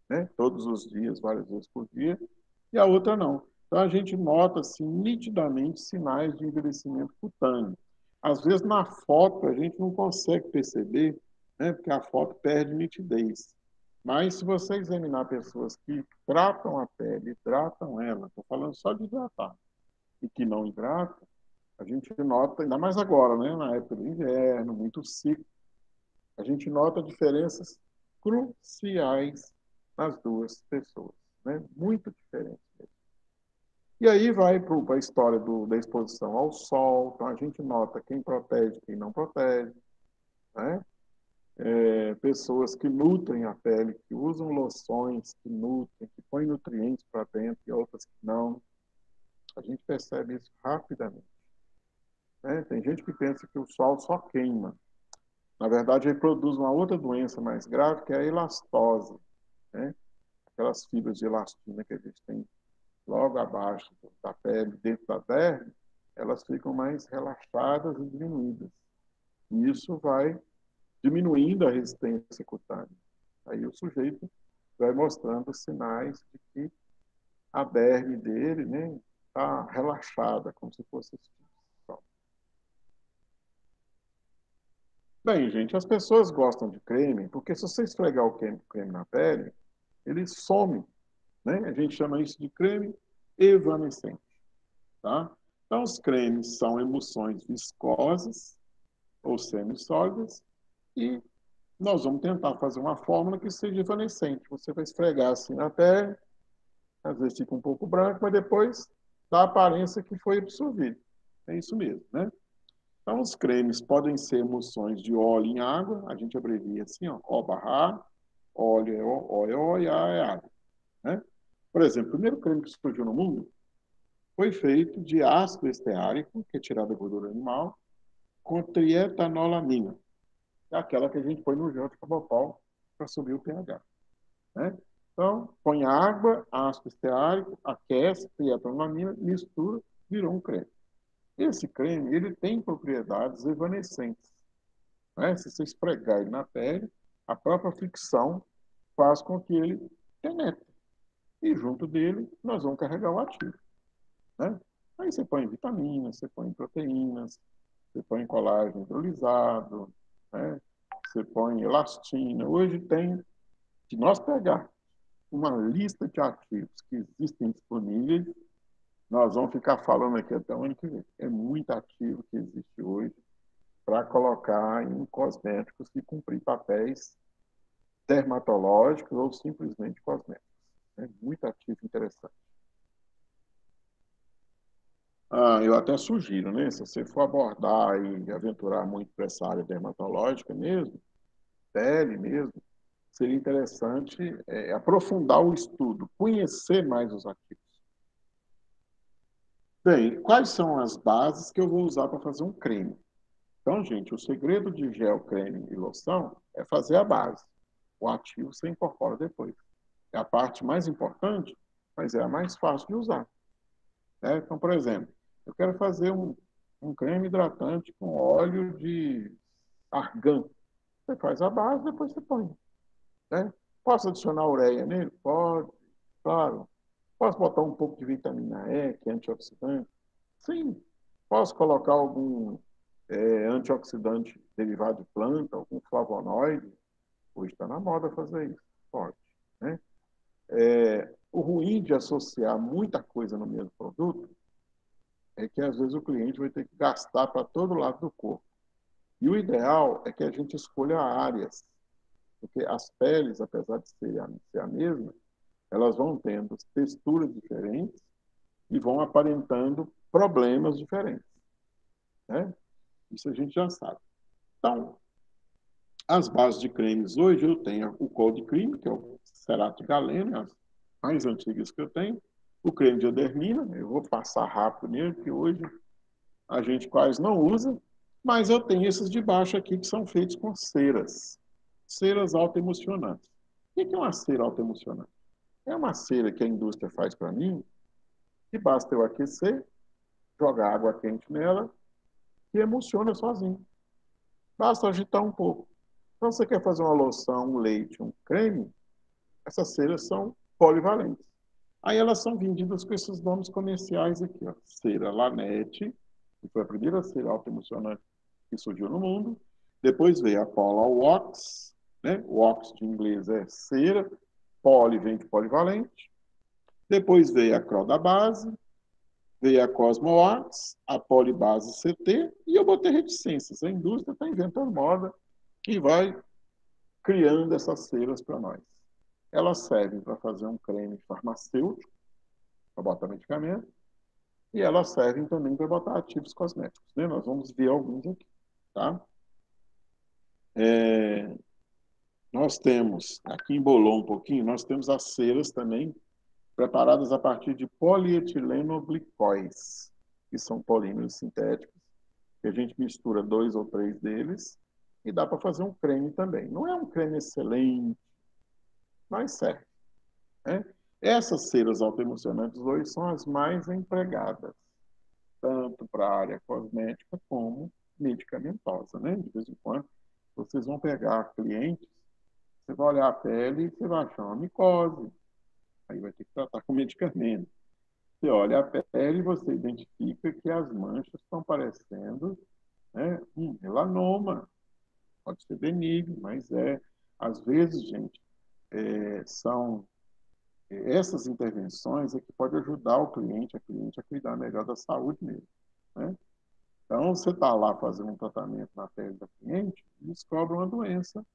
né, todos os dias, várias vezes por dia, e a outra não. Então a gente nota assim, nitidamente sinais de envelhecimento cutâneo. Às vezes na foto a gente não consegue perceber, né, porque a foto perde nitidez. Mas se você examinar pessoas que tratam a pele, hidratam ela, estou falando só de hidratar, e que não hidratam, a gente nota, ainda mais agora, né, na época do inverno, muito seco, a gente nota diferenças cruciais nas duas pessoas, né? Muito diferentes. E aí vai para a história da exposição ao sol, então a gente nota quem protege, quem não protege, né? Pessoas que nutrem a pele, que usam loções, que nutrem, que põem nutrientes para dentro e outras que não. A gente percebe isso rapidamente. Né? Tem gente que pensa que o sol só queima. Na verdade, ele produz uma outra doença mais grave, que é a elastose. Né? Aquelas fibras de elastina que a gente tem logo abaixo da pele, dentro da derme, elas ficam mais relaxadas e diminuídas. E isso vai diminuindo a resistência cutânea. Aí o sujeito vai mostrando sinais de que a derme dele, né, está relaxada, como se fosse esse tipo de sol. Bem, gente, as pessoas gostam de creme porque se você esfregar o creme na pele, ele some, né? A gente chama isso de creme evanescente, tá? Então, os cremes são emulsões viscosas ou semissólidas e nós vamos tentar fazer uma fórmula que seja evanescente. Você vai esfregar assim na pele, às vezes fica um pouco branco, mas depois dá a aparência que foi absorvido. É isso mesmo, né? Então, os cremes podem ser emulsões de óleo em água, a gente abrevia assim, ó, O/A, óleo é O e A é água, né? Por exemplo, o primeiro creme que surgiu no mundo foi feito de ácido esteárico, que é tirado da gordura animal, com trietanolamina, que é aquela que a gente põe no gel de cabopau para subir o pH. Né? Então, põe água, ácido esteárico, aquece, trietanolamina, mistura, virou um creme. Esse creme ele tem propriedades evanescentes. Né? Se você esfregar ele na pele, a própria fricção faz com que ele penetre. E junto dele, nós vamos carregar o ativo. Né? Aí você põe vitaminas, você põe proteínas, você põe colágeno hidrolisado, né? Você põe elastina. Hoje tem, se nós pegar uma lista de ativos que existem disponíveis, nós vamos ficar falando aqui até o ano que vem. É muito ativo que existe hoje para colocar em cosméticos e cumprir papéis dermatológicos ou simplesmente cosméticos. É muito ativo interessante. Eu até sugiro, né? Se você for abordar e aventurar muito para essa área dermatológica mesmo, pele mesmo, seria interessante aprofundar o estudo, conhecer mais os ativos. Bem, quais são as bases que eu vou usar para fazer um creme? Então, gente, o segredo de gel, creme e loção é fazer a base. O ativo você incorpora depois. É a parte mais importante, mas é a mais fácil de usar. Né? Então, por exemplo, eu quero fazer um creme hidratante com óleo de argan. Você faz a base, depois você põe. Né? Posso adicionar ureia nele? Pode, claro. Posso botar um pouco de vitamina E, que é antioxidante? Sim. Posso colocar algum antioxidante derivado de planta, algum flavonoide? Hoje está na moda fazer isso. Pode. Né? O ruim de associar muita coisa no mesmo produto é que às vezes o cliente vai ter que gastar para todo lado do corpo. E o ideal é que a gente escolha áreas, porque as peles, apesar de ser a mesma, elas vão tendo texturas diferentes e vão aparentando problemas diferentes. Né? Isso a gente já sabe. Então, as bases de cremes hoje eu tenho o Cold Cream, que é o Cerato Galeno, as mais antigas que eu tenho, o creme de adermina, eu vou passar rápido nele, que hoje a gente quase não usa, mas eu tenho esses de baixo aqui que são feitos com ceras. ceras autoemocionantes. O que é uma cera autoemocionante? É uma cera que a indústria faz para mim, que basta eu aquecer, jogar água quente nela, e emociona sozinho. Basta agitar um pouco. Então, você quer fazer uma loção, um leite, um creme, essas ceras são polivalentes. Aí elas são vendidas com esses nomes comerciais aqui, ó. Cera Lanete, que foi a primeira cera autoemocionante que surgiu no mundo. Depois veio a Polar Wax, né? Wax de inglês é cera, poli vem de polivalente. Depois veio a Croda Base, veio a Cosmo Arts, a Polibase CT, e eu botei reticências. A indústria está inventando moda e vai criando essas ceras para nós. Elas servem para fazer um creme farmacêutico, para botar medicamento, e elas servem também para botar ativos cosméticos. Né? Nós vamos ver alguns aqui. Tá? Nós temos, aqui embolou um pouquinho, nós temos as ceras também preparadas a partir de polietileno-glicóis, que são polímeros sintéticos, que a gente mistura 2 ou 3 deles e dá para fazer um creme também. Não é um creme excelente, mas serve. Né? Essas ceras autoemocionantes hoje são as mais empregadas, tanto para a área cosmética como medicamentosa. Né? De vez em quando, vocês vão pegar clientes, você vai olhar a pele e você vai achar uma micose, aí vai ter que tratar com medicamento. Você olha a pele e você identifica que as manchas estão parecendo, né, um melanoma. Pode ser benigno, mas é. Às vezes, gente, são essas intervenções é que pode ajudar o cliente, a cliente a cuidar melhor da saúde mesmo. Né? Então, você está lá fazendo um tratamento na pele da cliente e descobre uma doença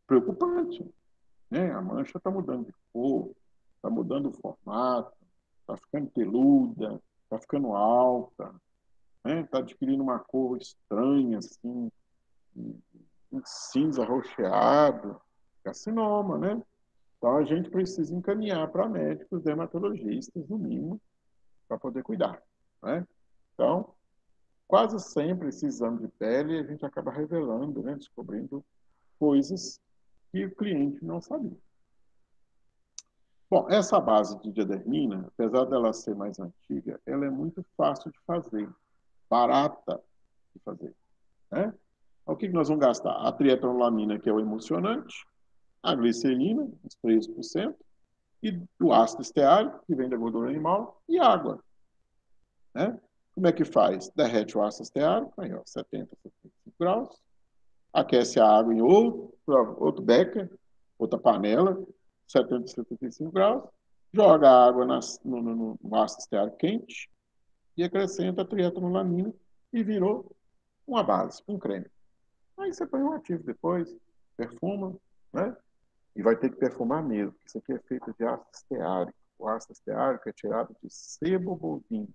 preocupante. Né? A mancha está mudando de cor, está mudando o formato, está ficando peluda, está ficando alta, né? Está adquirindo uma cor estranha, assim, um cinza roxeado, carcinoma, né? Então, a gente precisa encaminhar para médicos dermatologistas, no mínimo, para poder cuidar, né? Então, quase sempre esse exame de pele a gente acaba revelando, né? Descobrindo coisas que o cliente não sabia. Bom, essa base de diadermina, apesar dela ser mais antiga, ela é muito fácil de fazer, barata de fazer, né? O que nós vamos gastar? A trietanolamina, que é o emulsionante, a glicerina, uns 13%, e o ácido esteárico, que vem da gordura animal, e água. Né? Como é que faz? Derrete o ácido esteárico, aí, ó, 70, 75 graus, aquece a água em outro becker, outra panela, 70, 75 graus, joga a água no ácido esteárico quente e acrescenta a trietanolamina e virou uma base, um creme. Aí você põe um ativo depois, perfuma, né? E vai ter que perfumar mesmo, porque isso aqui é feito de ácido esteárico. O ácido esteárico é tirado de sebo bovino.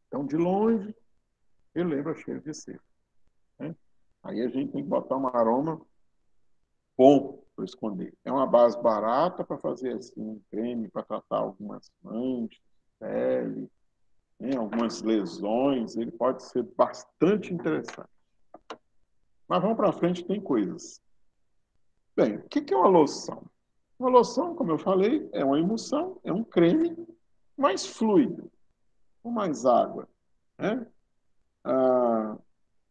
Então, de longe, ele lembra cheiro de sebo. Né? Aí a gente tem que botar um aroma bom para esconder. É uma base barata para fazer assim, um creme para tratar algumas manchas, pele, né? Algumas lesões. Ele pode ser bastante interessante. Mas vamos para frente, tem coisas. Bem, o que é uma loção? Uma loção, como eu falei, é uma emulsão, é um creme mais fluido, com mais água. Né? Ah,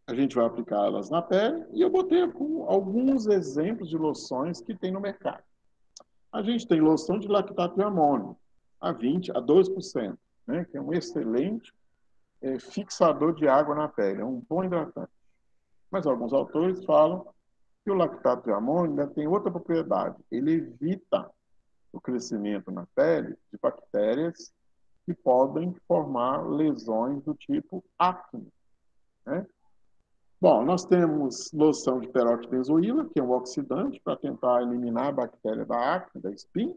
a gente vai aplicar elas na pele e eu botei alguns exemplos de loções que tem no mercado. A gente tem loção de lactato de amônio, a 20 a 2%, né? Que é um excelente fixador de água na pele, é um bom hidratante. Mas alguns autores falam que o lactato de amônio ainda tem outra propriedade, ele evita o crescimento na pele de bactérias que podem formar lesões do tipo acne. Né? Bom, nós temos loção de peróxido de benzoíla, que é um oxidante para tentar eliminar a bactéria da acne, da espinha.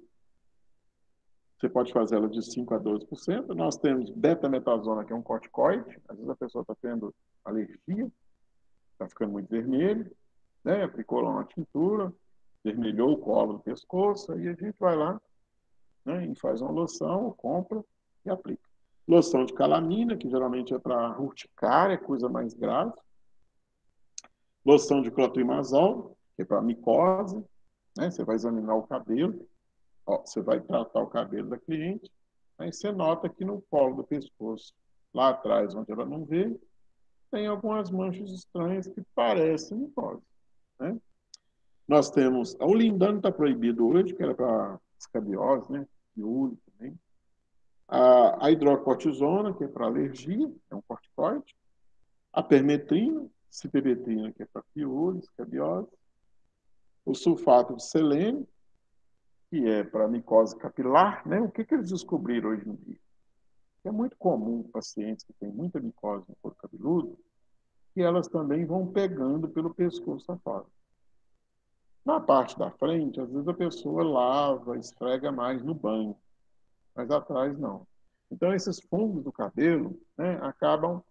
Você pode fazer ela de 5 a 12%. Nós temos betametasona, que é um corticoide. Às vezes a pessoa está tendo alergia, está ficando muito vermelho, né? Aplicou lá uma tintura, vermelhou o colo do pescoço, aí a gente vai lá, né, e faz uma loção, compra e aplica. Loção de calamina, que geralmente é para urticária, coisa mais grave. Loção de clotrimazol, que é para micose, né? Você vai examinar o cabelo, ó, você vai tratar o cabelo da cliente, aí você nota que no colo do pescoço, lá atrás, onde ela não vê, tem algumas manchas estranhas que parecem micose, né? Nós temos, o lindano está proibido hoje, que era para escabiose, né? Piolho também. A hidrocortisona, que é para alergia, é um corticoide. A permetrina, cipemetrina, que é para piolho, escabiose. O sulfato de selênio, que é para micose capilar, né? O que eles descobriram hoje em dia? É muito comum pacientes que têm muita micose no couro cabeludo, que elas também vão pegando pelo pescoço afora. Na parte da frente, às vezes a pessoa lava, esfrega mais no banho, mas atrás não. Então, esses fungos do cabelo, né, acabam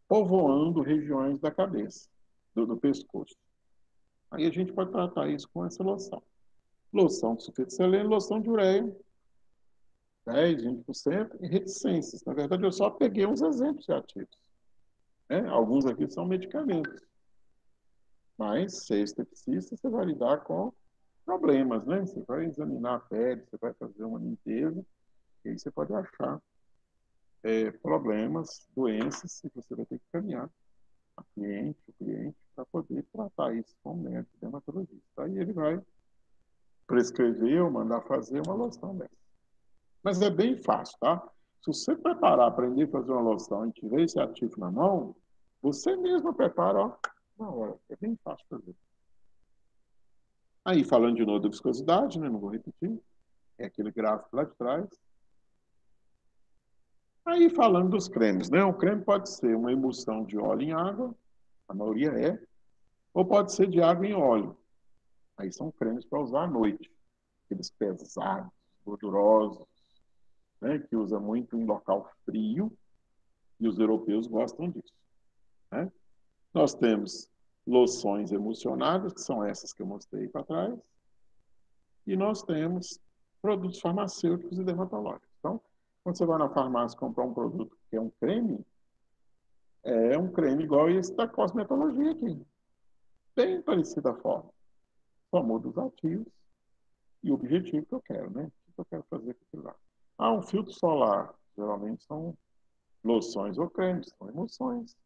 povoando regiões da cabeça, do pescoço. Aí a gente pode tratar isso com essa loção. Loção de sulfeto de selênio, loção de ureia, 10, 20%, e reticências. Na verdade, eu só peguei uns exemplos de ativos. Né? Alguns aqui são medicamentos. Mas, ser esteticista, você vai lidar com problemas, né? Você vai examinar a pele, você vai fazer uma limpeza, e aí você pode achar problemas, doenças, e você vai ter que caminhar o cliente, para poder tratar isso com o médico dermatologista. Aí ele vai prescrever ou mandar fazer uma loção dessa. Mas é bem fácil, tá? Se você preparar, aprender a fazer uma loção e tiver esse ativo na mão, você mesmo prepara, ó, na hora. É bem fácil fazer. Aí, falando de novo da viscosidade, né? Não vou repetir. É aquele gráfico lá de trás. Aí, falando dos cremes, né? O creme pode ser uma emulsão de óleo em água, a maioria é, ou pode ser de água em óleo. Aí são cremes para usar à noite. Aqueles pesados, gordurosos, né? Que usa muito em local frio, e os europeus gostam disso, né? Nós temos loções emulsionadas, que são essas que eu mostrei para trás, e nós temos produtos farmacêuticos e dermatológicos. Então, quando você vai na farmácia comprar um produto que é um creme igual esse da cosmetologia aqui. Bem parecida a forma. Só muda os ativos e o objetivo que eu quero, né? O que eu quero fazer com aquilo lá. Um filtro solar. Geralmente são loções ou cremes, são emulsões.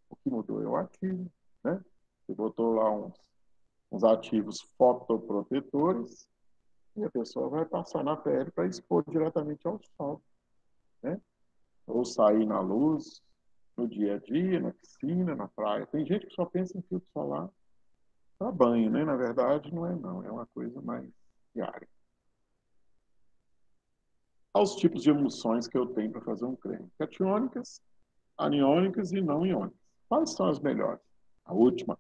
O que mudou é o ativo, né? Você botou lá uns ativos fotoprotetores e a pessoa vai passar na pele para expor diretamente ao sol, né? Ou sair na luz, no dia a dia, na piscina, na praia. Tem gente que só pensa em filtro solar para banho, né? Na verdade, não é não, é uma coisa mais diária. Aos tipos de emulsões que eu tenho para fazer um creme: catiônicas, aniônicas e não iônicas. Quais são as melhores? A última,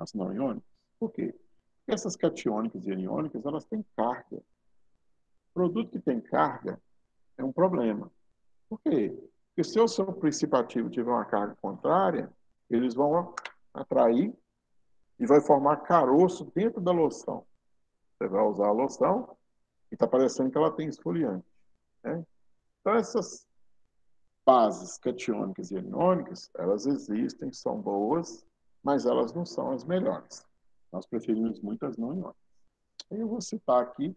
as não iônicas. Por quê? Porque essas catiônicas e aniônicas, elas têm carga. O produto que tem carga é um problema. Por quê? Porque se o seu princípio ativo tiver uma carga contrária, eles vão atrair e vai formar caroço dentro da loção. Você vai usar a loção e está parecendo que ela tem esfoliante, né? Então, essas bases catiônicas e aniônicas, elas existem, são boas, mas elas não são as melhores. Nós preferimos muitas não iônicas. Eu vou citar aqui,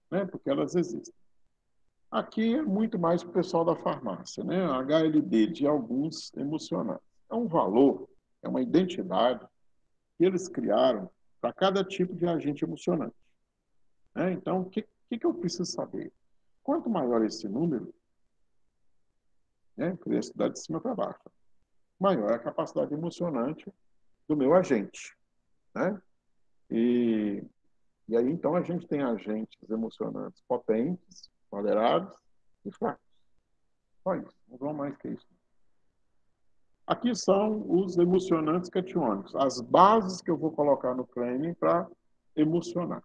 né, porque elas existem. Aqui é muito mais para o pessoal da farmácia, né? A HLD de alguns emulsionantes. É um valor, é uma identidade que eles criaram para cada tipo de agente emulsionante, né? Então, o que eu preciso saber? Quanto maior esse número, né? Queria estudar de cima para baixo. Maior é a capacidade emulsionante do meu agente, né? E, e aí, então, a gente tem agentes emulsionantes potentes, moderados e fracos. Só isso, não vão mais que isso. Aqui são os emulsionantes catiônicos, as bases que eu vou colocar no creme para emulsionar.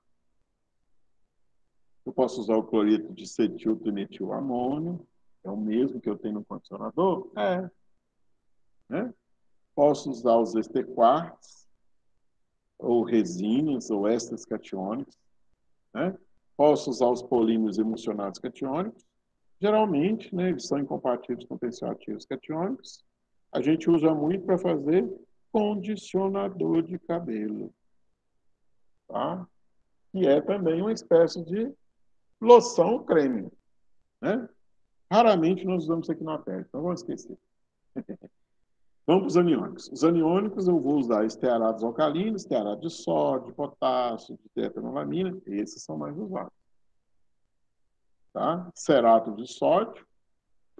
Eu posso usar o cloreto de cetiltrimetilamônio, é o mesmo que eu tenho no condicionador? É. Né? Posso usar os estequartes, ou resinas, ou ésteres catiônicos. Né? Posso usar os polímeros emulsionados catiônicos. Geralmente, né, eles são incompatíveis com tensioativos catiônicos. A gente usa muito para fazer condicionador de cabelo. tá? Que é também uma espécie de loção creme, né? Raramente nós usamos isso aqui na pele, então vamos esquecer. Vamos para os aniônicos. Os aniônicos eu vou usar estearados alcalinos, estearato de sódio, de potássio, de tetranolamina, esses são mais usados. Tá? Cerato de sódio,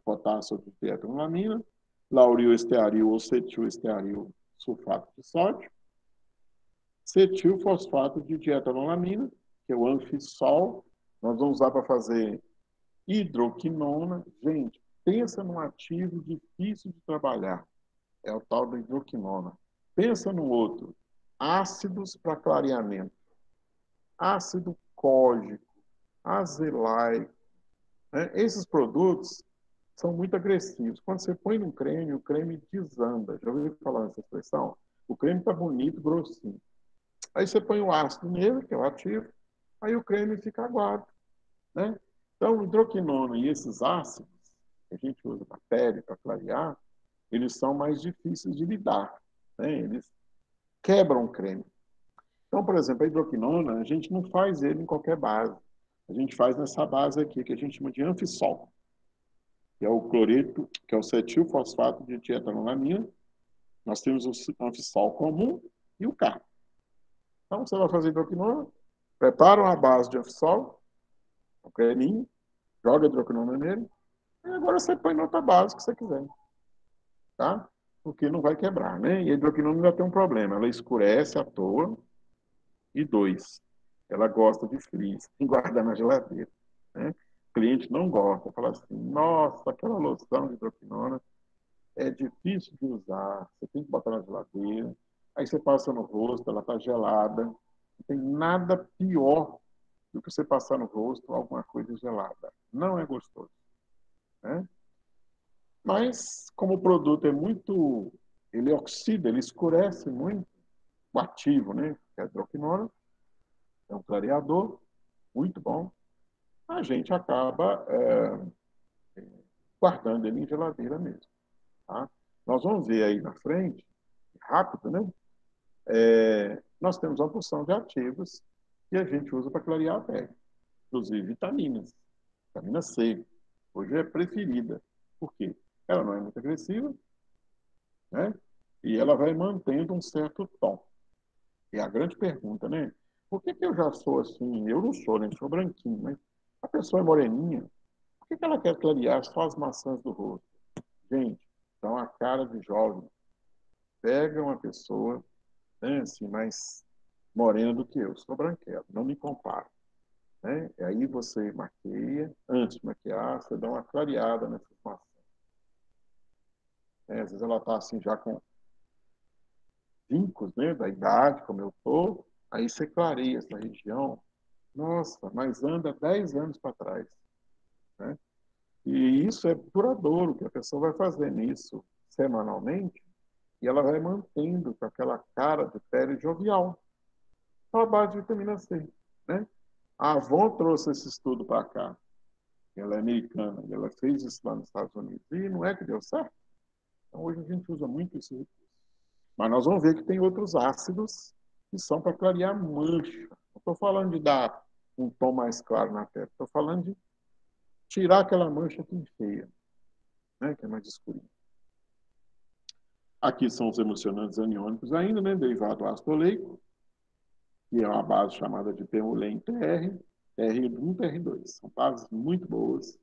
potássio de tetranolamina, lauril estearil ou cetil estearil sulfato de sódio, cetil fosfato de dietrolamina, que é o anfisol, nós vamos usar para fazer hidroquinona. Gente, pensa num ativo difícil de trabalhar, é o tal da hidroquinona. Pensa no outro, ácidos para clareamento, ácido cógico, azelaico, né? Esses produtos são muito agressivos. Quando você põe no creme, o creme desanda. Já ouviu falar nessa expressão? O creme está bonito, grossinho. Aí você põe o ácido nele, que é o ativo, aí o creme fica aguado, né? Então, o hidroquinona e esses ácidos que a gente usa na pele para clarear, eles são mais difíceis de lidar, né? Eles quebram o creme. Então, por exemplo, a hidroquinona, a gente não faz ele em qualquer base. A gente faz nessa base aqui, que a gente chama de anfisol, que é o cloreto, que é o cetilfosfato de dietrolamina. Nós temos o anfisol comum e o K. Então, você vai fazer hidroquinona, prepara uma base de anfisol, um creminho, joga hidroquinona nele, e agora você põe outra base que você quiser, tá? Porque não vai quebrar, né? E a hidroquinona ainda tem um problema, ela escurece à toa, e dois, ela gosta de frio, tem que guardar na geladeira, né? O cliente não gosta, fala assim, nossa, aquela loção de hidroquinona é difícil de usar, você tem que botar na geladeira, aí você passa no rosto, ela está gelada, não tem nada pior do que você passar no rosto alguma coisa gelada. Não é gostoso, né? Mas, como o produto é muito, ele oxida, ele escurece muito o ativo, né? Que é a hidroquinona, é um clareador muito bom, a gente acaba guardando ele em geladeira mesmo, tá? Nós vamos ver aí na frente, rápido, né? Nós temos uma porção de ativos que a gente usa para clarear a pele, inclusive vitaminas. Vitamina C, hoje é preferida. Por quê? Ela não é muito agressiva, né? E ela vai mantendo um certo tom. E a grande pergunta, né? Por que eu já sou assim? Eu não sou, né? Sou branquinho, mas a pessoa é moreninha. Por que ela quer clarear só as maçãs do rosto? Gente, dá uma cara de jovem. Pega uma pessoa, né, assim, mais morena do que eu. Sou branquelo, não me comparo. Né? E aí você maqueia, antes de maquiar, você dá uma clareada nessas maçãs. Né? Às vezes ela está assim já com vincos, né, da idade, como eu estou, aí você clareia essa região. Nossa, mas anda 10 anos para trás. Né? E isso é duradouro, que a pessoa vai fazendo isso semanalmente e ela vai mantendo com aquela cara de pele jovial, só a base de vitamina C. Né? A Avon trouxe esse estudo para cá. Ela é americana, ela fez isso lá nos Estados Unidos e não é que deu certo. Então, hoje a gente usa muito isso recurso. Mas nós vamos ver que tem outros ácidos que são para clarear mancha. Não estou falando de dar um tom mais claro na pele, estou falando de tirar aquela mancha que feia, né, que é mais escurinha. Aqui são os emocionantes aniônicos ainda, né, derivado do ácido oleico, que é uma base chamada de Permulen TR, TR1, TR2. São bases muito boas,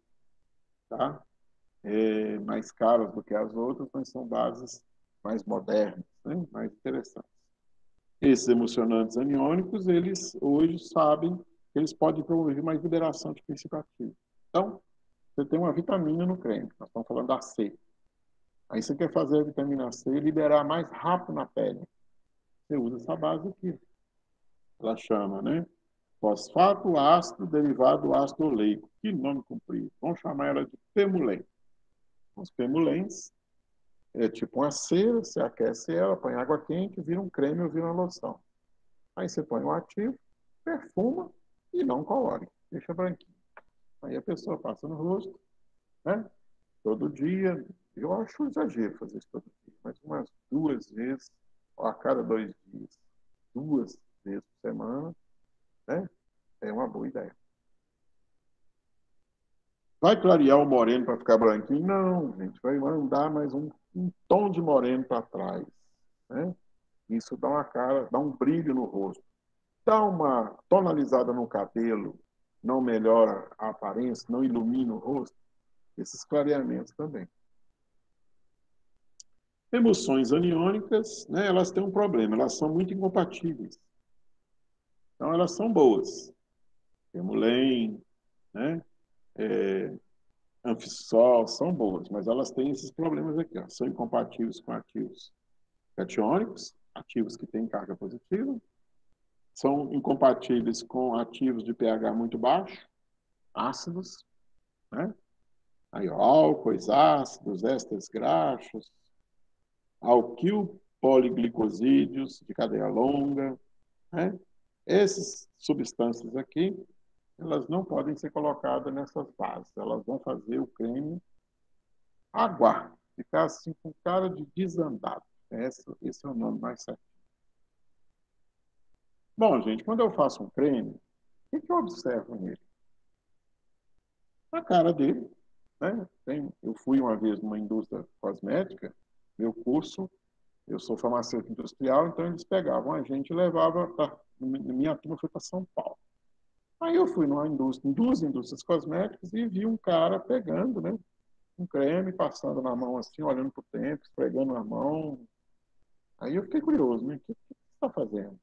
tá? Mais caras do que as outras, mas são bases mais modernas, né? Mais interessantes. Esses emocionantes aniônicos, eles hoje sabem que eles podem promover mais liberação de princípio ativo. Então, você tem uma vitamina no creme, nós estamos falando da C. Aí você quer fazer a vitamina C liberar mais rápido na pele. Você usa essa base aqui. Ela chama, né? Fosfato ácido derivado do ácido oleico. Que nome comprido. Vamos chamar ela de Pemulem. Os Pemulens é tipo uma cera, você aquece ela, põe água quente, vira um creme ou vira uma loção. Aí você põe o ativo, perfuma e não colore, deixa branquinho. Aí a pessoa passa no rosto, né? Todo dia. Eu acho um exagero fazer isso todo dia, mas umas 2 vezes a cada 2 dias. 2. vezes por semana, né? É uma boa ideia. Vai clarear o moreno para ficar branquinho? Não, gente. Vai mandar mais um tom de moreno para trás, né? Isso dá uma cara, dá um brilho no rosto. Dá uma tonalizada no cabelo, não melhora a aparência, não ilumina o rosto. Esses clareamentos também. Emulsões aniônicas, né, elas têm um problema, elas são muito incompatíveis. Então, elas são boas. Emulém, né, Anfisol, são boas, mas elas têm esses problemas aqui. Ó. São incompatíveis com ativos catiônicos, ativos que têm carga positiva. São incompatíveis com ativos de pH muito baixo, ácidos, né? Aí, álcoois ácidos, ésteres graxos, alquil poliglicosídeos de cadeia longa, né? Essas substâncias aqui, elas não podem ser colocadas nessas bases. Elas vão fazer o creme aguar, ficar assim com cara de desandado. Esse é o nome mais certo. Bom, gente, quando eu faço um creme, o que eu observo nele? A cara dele, né? Eu fui uma vez numa indústria cosmética, meu curso, eu sou farmacêutico industrial, então eles pegavam a gente e levavam, minha turma foi para São Paulo. Aí eu fui numa indústria, em duas indústrias cosméticas e vi um cara pegando, né, um creme, passando na mão assim, olhando para o tempo, esfregando na mão. Aí eu fiquei curioso, né? O que você está fazendo?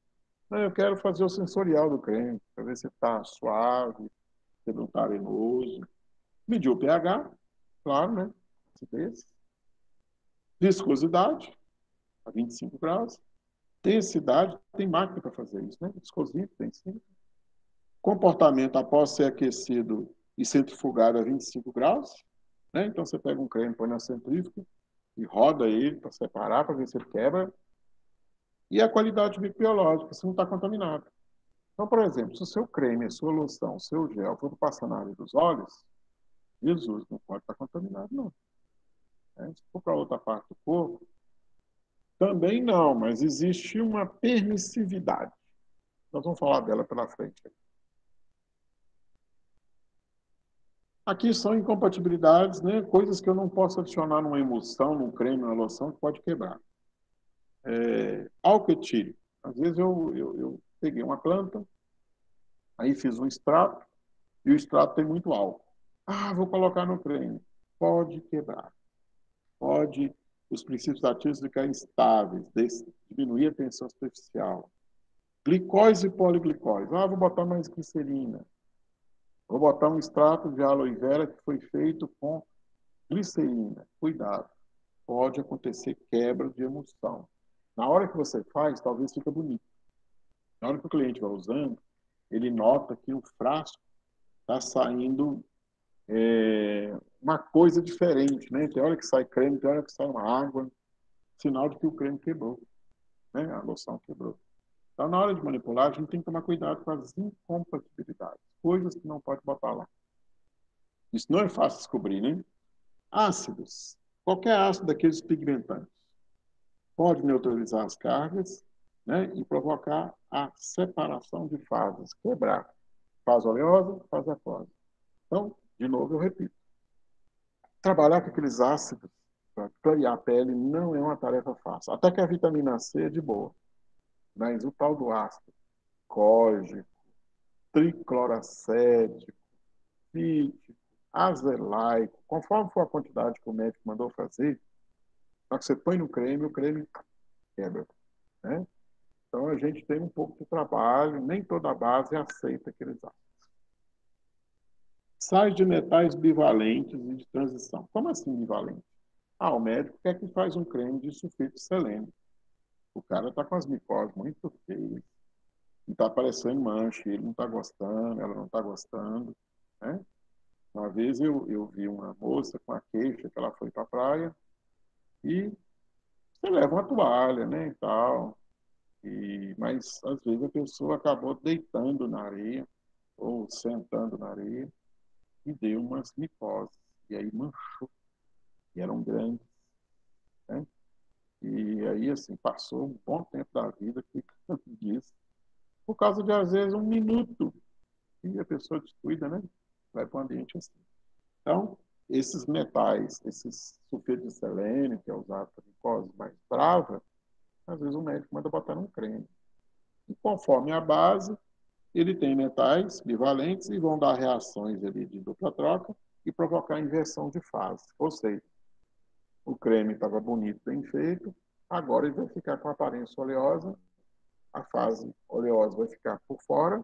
Não, eu quero fazer o sensorial do creme, para ver se está suave, se não está arenoso. Mediu o pH, claro, né? Acidez. Viscosidade, a 25 graus. Densidade, tem máquina para fazer isso, né? Viscosímetro, tem sim. Comportamento após ser aquecido e centrifugado a 25 graus. Né? Então, você pega um creme, põe na centrífuga e roda ele para separar, para ver se ele quebra. E a qualidade microbiológica, se não está contaminado. Então, por exemplo, se o seu creme, a sua loção, o seu gel for passar na área dos olhos, Jesus, não pode estar contaminado, não. Né? Se for para outra parte do corpo, também não, mas existe uma permissividade. Nós vamos falar dela pela frente. Aqui são incompatibilidades, né? Coisas que eu não posso adicionar numa emulsão, num creme, numa loção, que pode quebrar. Álcool etílico. Às vezes eu peguei uma planta, aí fiz um extrato, e o extrato tem muito álcool. Ah, vou colocar no creme. Pode quebrar. Pode os princípios ativos ficarem instáveis, diminuir a tensão superficial. Glicose e poliglicose. Ah, vou botar mais glicerina. Vou botar um extrato de aloe vera que foi feito com glicerina. Cuidado. Pode acontecer quebra de emulsão. Na hora que você faz, talvez fica bonito. Na hora que o cliente vai usando, ele nota que o frasco está saindo uma coisa diferente, né? Tem hora que sai creme, tem hora que sai uma água, sinal de que o creme quebrou, né? A loção quebrou. Então, na hora de manipular, a gente tem que tomar cuidado com as incompatibilidades, coisas que não pode botar lá. Isso não é fácil descobrir, né? Ácidos. Qualquer ácido daqueles pigmentantes pode neutralizar as cargas, né? E provocar a separação de fases, quebrar fase oleosa, fase aquosa. Então, de novo, eu repito. Trabalhar com aqueles ácidos para clarear a pele não é uma tarefa fácil. Até que a vitamina C é de boa. Mas o tal do ácido cógico, tricloracético, fítico, azelaico, conforme for a quantidade que o médico mandou fazer, só que você põe no creme, o creme quebra. Né? Então a gente tem um pouco de trabalho, nem toda a base aceita aqueles ácidos. Sais de metais bivalentes e de transição. Como assim bivalente? Ah, o médico quer que faz um creme de sulfito de selênio. O cara está com as micoses muito feias, não está aparecendo mancha, ele não está gostando, ela não está gostando. Né? Uma vez eu vi uma moça com a queixa que ela foi para a praia e você leva uma toalha, né, e tal. Mas às vezes a pessoa acabou deitando na areia ou sentando na areia e deu umas micoses. E aí manchou, e eram grandes. Né? E aí, assim, passou um bom tempo da vida que disso. por causa de, às vezes, 1 minuto. E a pessoa descuida, né? Vai para um ambiente assim. Então, esses metais, esses sulfeto de selênio, que é usado para glicose mais brava, às vezes o médico manda botar num creme. E conforme a base, ele tem metais bivalentes e vão dar reações ali de dupla troca e provocar inversão de fase. Ou seja, o creme estava bonito, bem feito, agora ele vai ficar com aparência oleosa, a fase oleosa vai ficar por fora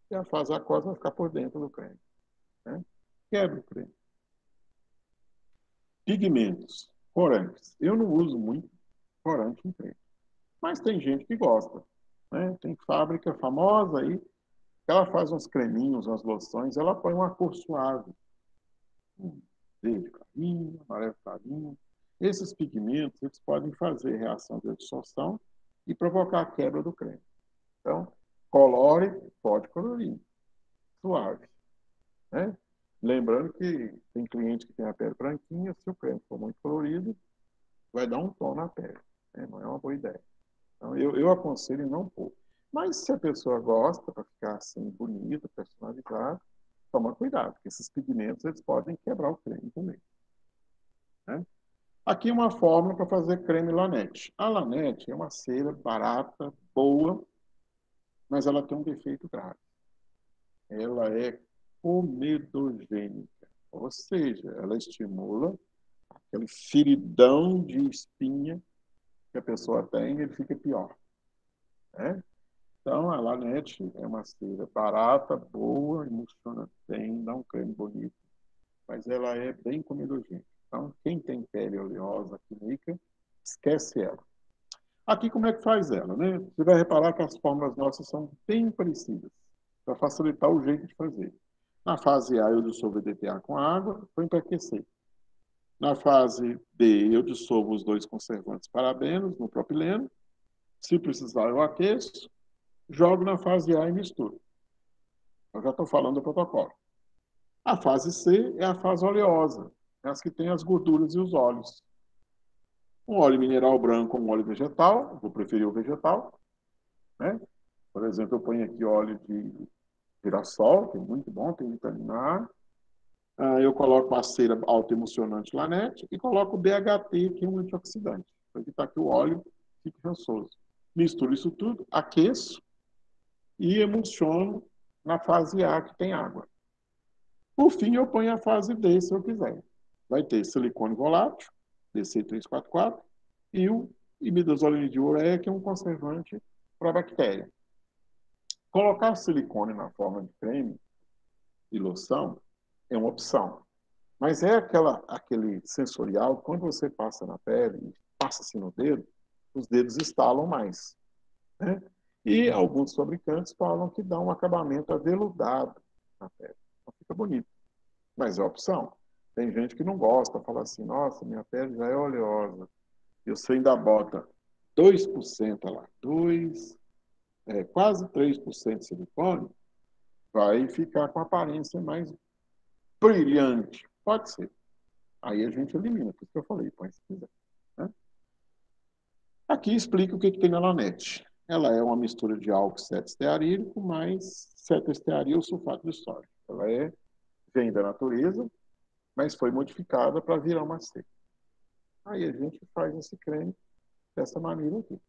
e a fase aquosa vai ficar por dentro do creme. Né? Quebra o creme. Pigmentos, corantes. Eu não uso muito corante em creme, mas tem gente que gosta. Né? Tem fábrica famosa aí, ela faz uns creminhos, umas loções, ela põe uma cor suave. Verde clarinho, amarelo clarinho. Esses pigmentos, eles podem fazer reação de absorção e provocar a quebra do creme. Então, colore, pode colorir. Suave. Né? Lembrando que tem cliente que tem a pele branquinha, se o creme for muito colorido, vai dar um tom na pele. Né? Não é uma boa ideia. Então, eu aconselho não pôr. Mas se a pessoa gosta, para ficar assim, bonito, personalizado, toma cuidado, porque esses pigmentos eles podem quebrar o creme também. Né? Aqui uma fórmula para fazer creme Lanete. A Lanete é uma cera barata, boa, mas ela tem um defeito grave. Ela é comedogênica, ou seja, ela estimula aquele feridão de espinha que a pessoa tem, ele fica pior. Né? Então, a Lanete é uma cera barata, boa, emulsiona bem, dá um creme bonito, mas ela é bem comedogênica. Então, quem tem pele oleosa, acrílica, esquece ela. Aqui, como é que faz ela? Né? Você vai reparar que as fórmulas nossas são bem parecidas, para facilitar o jeito de fazer. Na fase A, eu dissolvo o EDTA com água, põe para aquecer. Na fase B, eu dissolvo os 2 conservantes parabenos no propileno. Se precisar, eu aqueço, jogo na fase A e misturo. Eu já estou falando do protocolo. A fase C é a fase oleosa, é as que tem as gorduras e os óleos. Um óleo mineral branco ou um óleo vegetal, vou preferir o vegetal. Né? Por exemplo, eu ponho aqui óleo de girassol, que é muito bom, tem vitamina A. Eu coloco a cera autoemulsionante Lanete e coloco o DHT, que é um antioxidante, para evitar que o óleo fique rançoso. Misturo isso tudo, aqueço e emulsiono na fase A, que tem água. Por fim, eu ponho a fase D, se eu quiser. Vai ter silicone volátil, DC344, e o imidazoline de ureia, que é um conservante para bactéria. Colocar silicone na forma de creme e loção é uma opção. Mas é aquele sensorial, quando você passa na pele, passa assim no dedo, os dedos estalam mais. Né? E alguns fabricantes falam que dá um acabamento aveludado na pele. Então fica bonito. Mas é opção. Tem gente que não gosta, fala assim, nossa, minha pele já é oleosa. E você ainda bota 2% lá, quase 3% de silicone, vai ficar com a aparência mais brilhante. Pode ser. Aí a gente elimina, por isso que eu falei, põe se quiser. Né? Aqui explica o que tem na Lanete. Ela é uma mistura de álcool cetoestearílico mais cetoestearil sulfato de sódio. Ela vem da natureza, mas foi modificada para virar uma cera. Aí a gente faz esse creme dessa maneira aqui.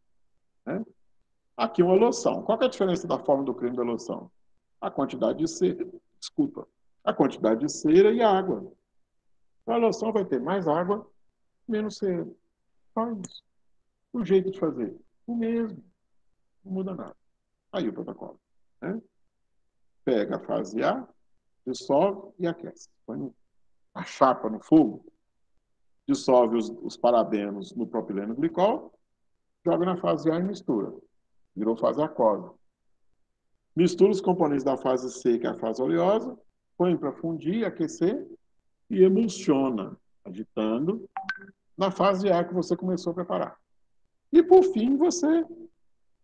Né? Aqui uma loção. Qual é a diferença da forma do creme e da loção? A quantidade de cera, desculpa, a quantidade de cera e água. A loção vai ter mais água, menos cera. Só isso. O jeito de fazer, o mesmo. Não muda nada. Aí o protocolo. Né? Pega a fase A, dissolve e aquece. Põe a chapa no fogo, dissolve os parabenos no propileno glicol, joga na fase A e mistura. Virou fase aquosa. Mistura os componentes da fase C, que é a fase oleosa, põe para fundir, aquecer e emulsiona, agitando, na fase A que você começou a preparar. E, por fim, você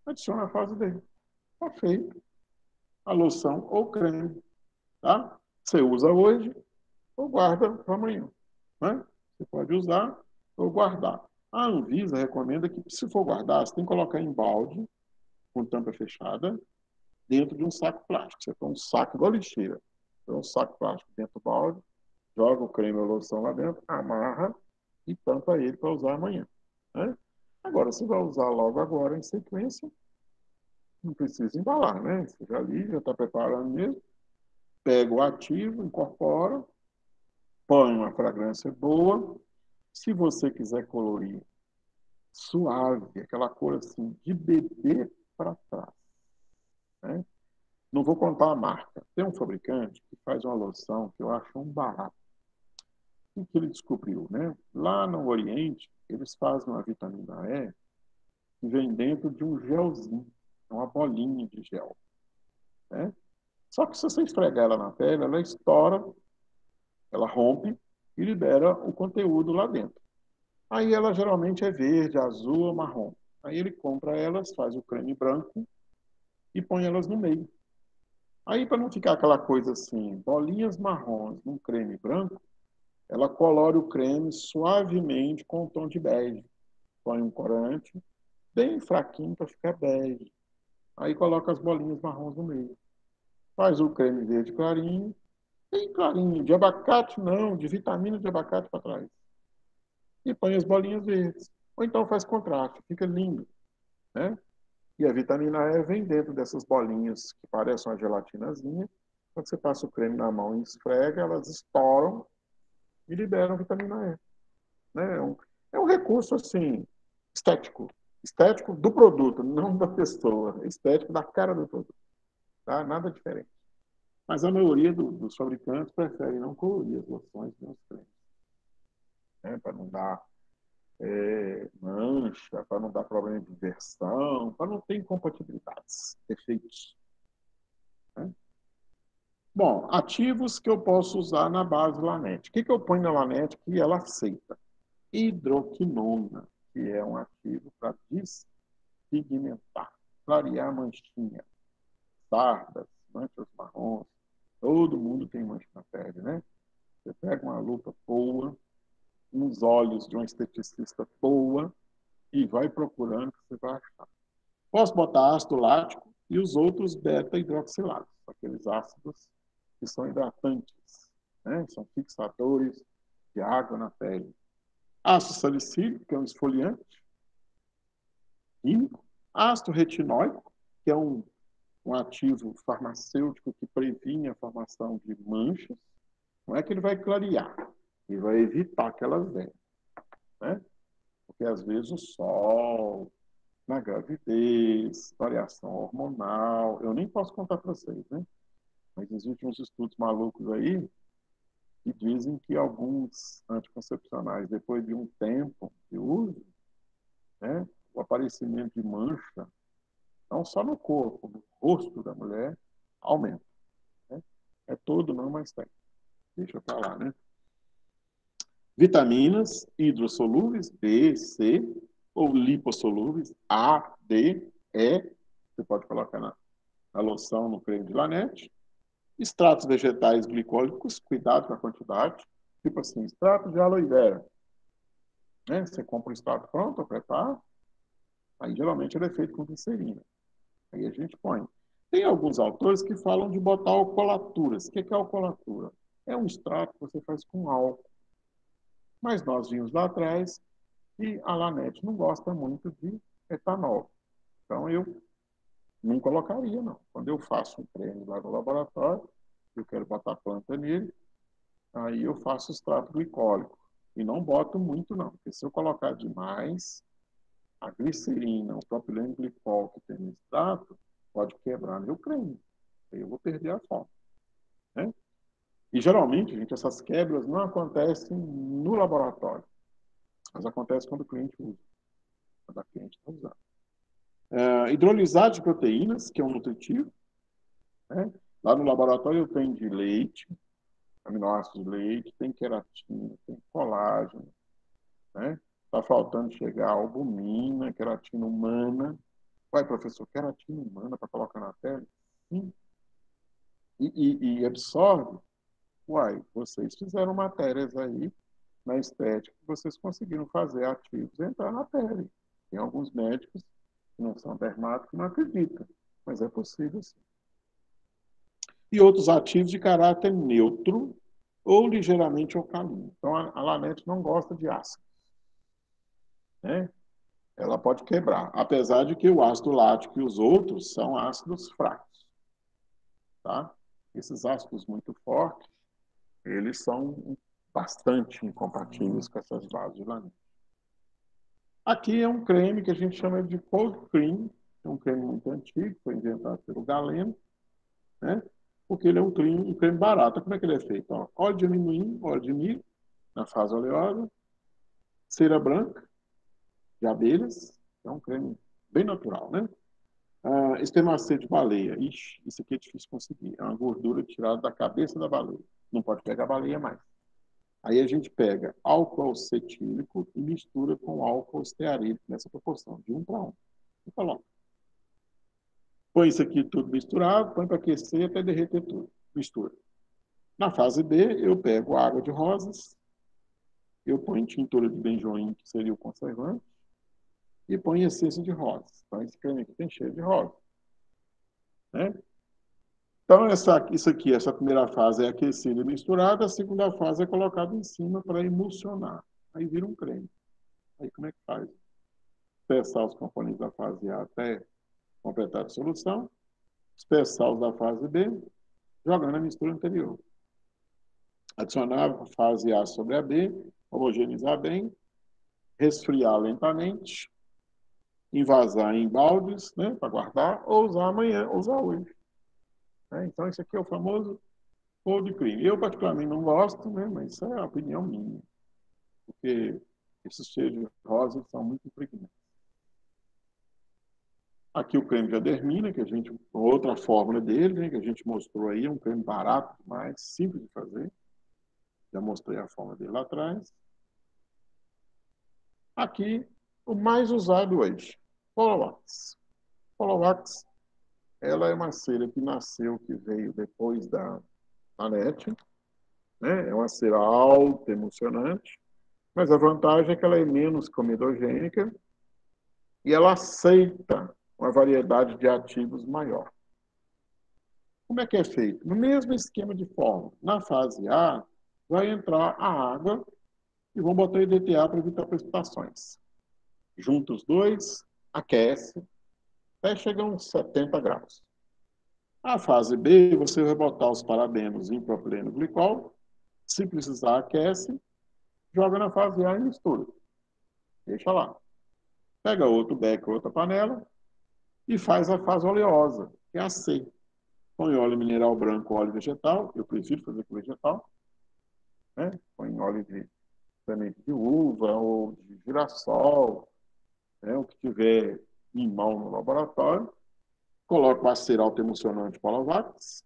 adiciona a fase D. Está feito a loção ou creme. Tá? Você usa hoje ou guarda para amanhã. Né? Você pode usar ou guardar. A Anvisa recomenda que, se for guardar, você tem que colocar em balde, com tampa fechada, dentro de um saco plástico. Você põe um saco igual lixeira. Põe um saco plástico dentro do balde, joga o creme ou loção lá dentro, amarra e tampa ele para usar amanhã. Né? Agora, você vai usar logo agora em sequência, não precisa embalar, né? Você já ali, já está preparando mesmo. Pega o ativo, incorpora, põe uma fragrância boa. Se você quiser colorir suave, aquela cor assim, de bebê para trás. Né? Não vou contar a marca. Tem um fabricante que faz uma loção que eu acho um barato. O que ele descobriu? Né? Lá no Oriente, eles fazem uma vitamina E que vem dentro de um gelzinho, uma bolinha de gel. Né? Só que se você esfregar ela na pele, ela estoura, ela rompe e libera o conteúdo lá dentro. Aí ela geralmente é verde, azul ou marrom. Aí ele compra elas, faz o creme branco e põe elas no meio. Aí, para não ficar aquela coisa assim, bolinhas marrons num creme branco, ela colore o creme suavemente com um tom de bege. Põe um corante bem fraquinho para ficar bege. Aí coloca as bolinhas marrons no meio. Faz o creme verde clarinho, bem clarinho, de abacate não, de vitamina de abacate para trás. E põe as bolinhas verdes. Ou então faz contraste, fica lindo. Né? E a vitamina E vem dentro dessas bolinhas que parecem uma gelatinazinha. Quando você passa o creme na mão e esfrega, elas estouram e liberam vitamina E. Né? É um recurso assim, estético. Estético do produto, não da pessoa. Estético da cara do produto. Tá? Nada diferente. Mas a maioria dos fabricantes prefere não colorir as loções nem os cremes. Né? Para não dar mancha, para não dar problema de inversão, para não ter incompatibilidades, defeitos. Né? Bom, ativos que eu posso usar na base Lanete. O que eu ponho na Lanete que ela aceita? Hidroquinona, que é um ativo para despigmentar, clarear a manchinha, sardas, manchas marrons. Todo mundo tem mancha na pele, né? Você pega uma lupa boa, uns olhos de um esteticista boa e vai procurando que você vai achar. Posso botar ácido lático e os outros beta-hidroxilados, aqueles ácidos que são hidratantes, né? São fixadores de água na pele. Ácido salicílico, que é um esfoliante químico. Ácido retinóico, que é um ativo farmacêutico que previne a formação de manchas. Não é que ele vai clarear, ele vai evitar que elas venham. Né? Porque às vezes o sol, na gravidez, variação hormonal, eu nem posso contar para vocês, né? Mas existem uns estudos malucos aí que dizem que alguns anticoncepcionais, depois de um tempo de uso, né, o aparecimento de mancha, não só no corpo, no rosto da mulher, aumenta. Né? É todo, não, mas tem. Deixa eu falar, né? Vitaminas hidrossolúveis, B, C, ou lipossolúveis, A, D, E, você pode colocar na loção, no creme de Lanete. Extratos vegetais glicólicos, cuidado com a quantidade. Tipo assim, extrato de aloe vera. Né? Você compra o extrato pronto, prepara. Aí geralmente ele é feito com glicerina. Aí a gente põe. Tem alguns autores que falam de botar alcoolaturas. O que é alcoolatura? É um extrato que você faz com álcool. Mas nós vimos lá atrás que a Lanete não gosta muito de etanol. Então eu não colocaria, não. Quando eu faço um creme lá no laboratório, eu quero botar planta nele, aí eu faço extrato glicólico. E não boto muito, não. Porque se eu colocar demais, a glicerina, o propileno glicol que tem no extrato, pode quebrar meu creme. Aí eu vou perder a forma. Né? E geralmente, gente, essas quebras não acontecem no laboratório. Mas acontecem quando o cliente usa. Quando a cliente está usando. Hidrolisado de proteínas, que é um nutritivo. Né? Lá no laboratório eu tenho de leite, aminoácidos de leite, tem queratina, tem colágeno. Né? Está faltando chegar a albumina, queratina humana. Uai, professor, queratina humana para colocar na pele? Sim. E absorve? Uai, vocês fizeram matérias aí na estética que vocês conseguiram fazer ativos entrar na pele. Tem alguns médicos que não são dermatos que não acreditam, mas é possível sim. e outros ativos de caráter neutro ou ligeiramente alcalino. Então, a lanete não gosta de ácido, né? Ela pode quebrar, apesar de que o ácido lático e os outros são ácidos fracos, tá? Esses ácidos muito fortes, eles são bastante incompatíveis com essas bases de lanete. Aqui é um creme que a gente chama de cold cream, é um creme muito antigo, foi inventado pelo Galeno, né? Porque ele é um creme barato. Como é que ele é feito? Ó, óleo de amendoim, óleo de milho, na fase oleosa, cera branca de abelhas, é um creme bem natural, né? Espermacê de baleia. Ixi, isso aqui é difícil conseguir. É uma gordura tirada da cabeça da baleia. Não pode pegar a baleia mais. Aí a gente pega álcool cetílico e mistura com álcool estearílico nessa proporção, de 1 para 1. E coloca. Põe isso aqui tudo misturado, põe para aquecer até derreter tudo. Mistura. Na fase B, eu pego água de rosas, eu ponho tintura de benjoim, que seria o conservante, e ponho essência de rosas. Então, esse creme aqui tem cheiro de rosa, né? Então, isso aqui, essa primeira fase é aquecida e misturada, a segunda fase é colocada em cima para emulsionar. Aí vira um creme. Aí como é que faz? Espessar os componentes da fase A até completar a dissolução, espessar os da fase B, jogando a mistura anterior. Adicionar a fase A sobre a B, homogeneizar bem, resfriar lentamente, envasar em baldes, né, para guardar, ou usar amanhã, ou usar hoje. Né? Então, esse aqui é o famoso cold cream. Eu, particularmente, não gosto, né, mas isso é a opinião minha, porque esses cheiros de rosa são muito impregnantes. Aqui o creme de adermina, que a gente, outra fórmula dele, né, que a gente mostrou aí, é um creme barato, mais simples de fazer. Já mostrei a fórmula dele lá atrás. Aqui, o mais usado hoje, Polavax. Polavax, ela é uma cera que nasceu, que veio depois da Anete, né? É uma cera alta, emocionante, mas a vantagem é que ela é menos comedogênica e ela aceita uma variedade de ativos maior. Como é que é feito? No mesmo esquema de forma, na fase A, vai entrar a água e vão botar EDTA para evitar precipitações. Junta os dois, aquece, até chegar a uns 70 graus. A fase B, você vai botar os parabenos em propileno glicol, se precisar, aquece, joga na fase A e mistura. Deixa lá. Pega outro beck, outra panela e faz a fase oleosa, que é a C. Põe óleo mineral branco, óleo vegetal, eu prefiro fazer com vegetal, né? Põe óleo de semente de uva ou de girassol, né? O que tiver em mão no laboratório. Coloca a cera autoemulsionante Polavax,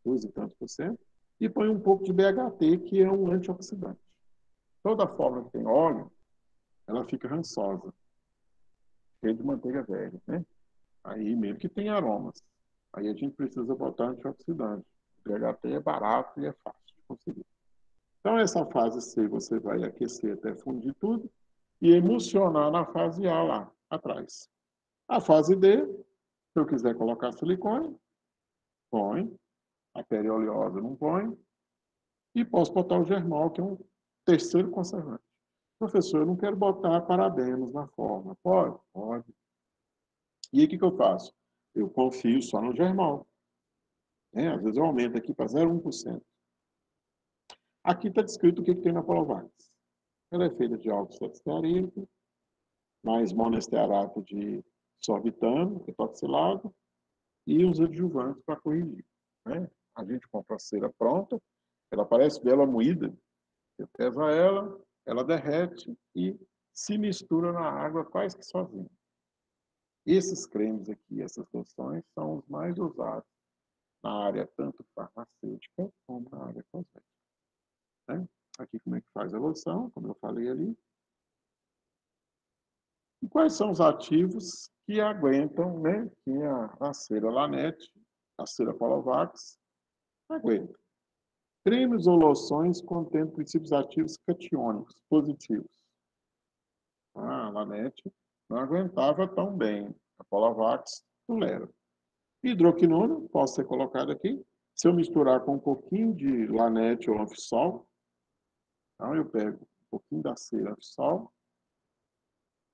12 e tantos por cento, e põe um pouco de BHT, que é um antioxidante. Toda forma que tem óleo, ela fica rançosa, cheia de manteiga velha, né? Aí mesmo que tem aromas. Aí a gente precisa botar antioxidante. O BHT é barato e é fácil de conseguir. Então, essa fase C você vai aquecer até fundir tudo e emulsionar na fase A lá atrás. A fase D, se eu quiser colocar silicone, põe. A pele oleosa não põe. E posso botar o germol, que é um terceiro conservante. Professor, eu não quero botar parabenos na forma. Pode? Pode. E aí o que eu faço? Eu confio só no germol. Né? Às vezes eu aumento aqui para 0,1%. Aqui está descrito o que tem na Polavax. Ela é feita de álcool estearílico, mais monoestearato de sorbitano, etoxilado, e os adjuvantes para corrigir. Né? A gente compra a cera pronta, ela parece bela moída, você pesa ela, ela derrete e se mistura na água quase que sozinha. Esses cremes aqui, essas loções, são os mais usados na área tanto farmacêutica como na área cosmética. Né? Aqui como é que faz a loção, como eu falei ali. E quais são os ativos que aguentam, né, que a cera Lanete, a cera Polavax, aguenta? Cremes ou loções contendo princípios ativos catiônicos, positivos. A Lanete não aguentava tão bem. A Polavax tolera. Hidroquinona, pode ser colocado aqui, Se eu misturar com um pouquinho de Lanete ou Anfisol, então eu pego um pouquinho da cera Anfisol,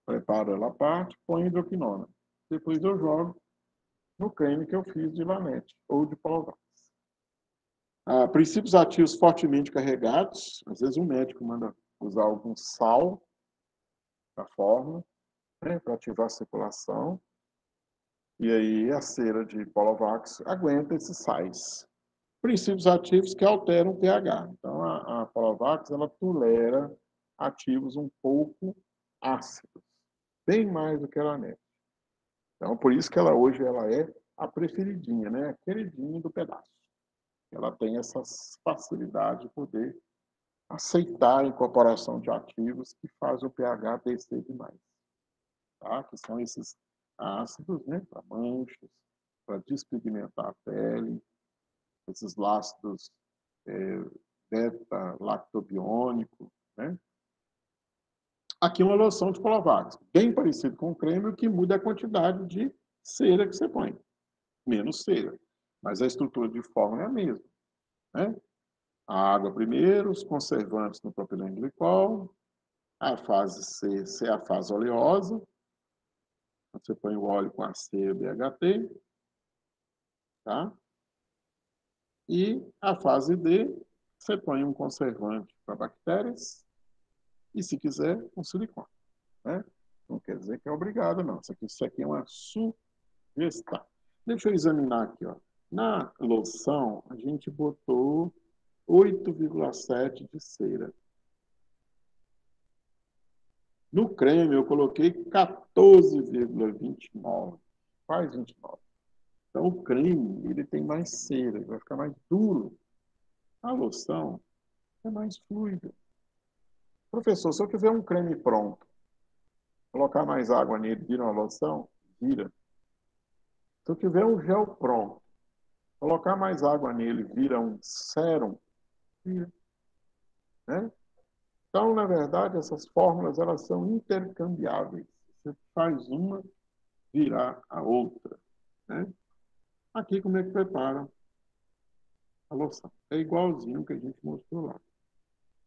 preparo ela à parte, ponho hidroquinona. Depois eu jogo no creme que eu fiz de Lanete ou de Polovax. Princípios ativos fortemente carregados. Às vezes o médico manda usar algum sal na fórmula, né, para ativar a circulação. E aí a cera de Polovax aguenta esses sais. Princípios ativos que alteram o pH. Então a Polovax ela tolera ativos um pouco ácidos, bem mais do que a Lanete. Então por isso que ela hoje ela é a preferidinha, né? A queridinha do pedaço. Ela tem essa facilidade de poder aceitar a incorporação de ativos que fazem o pH descer demais. Tá? Que são esses ácidos, né? Para manchas, para despigmentar a pele, esses ácidos beta-lactobiônico, né? Aqui uma loção de Polovax, bem parecido com o creme, o que muda é a quantidade de cera que você põe. Menos cera, mas a estrutura de fórmula é a mesma, né? A água primeiro, os conservantes no propilenglicol, a fase C é a fase oleosa, você põe o óleo com a cera BHT, tá? E a fase D, você põe um conservante para bactérias e, se quiser, um silicone, né? Não quer dizer que é obrigado, não. Isso aqui é uma sugestão. Deixa eu examinar aqui, ó. Na loção, a gente botou 8,7 de cera. No creme, eu coloquei 14,29. Quase 29. Então, o creme, ele tem mais cera, ele vai ficar mais duro. A loção é mais fluida. Professor, se eu quiser um creme pronto, colocar mais água nele, vira uma loção? Vira. Se eu tiver um gel pronto, colocar mais água nele, vira um sérum? Vira. Né? Então, na verdade, essas fórmulas elas são intercambiáveis. Você faz uma, virar a outra. Né? Aqui, como é que prepara a loção? É igualzinho que a gente mostrou lá.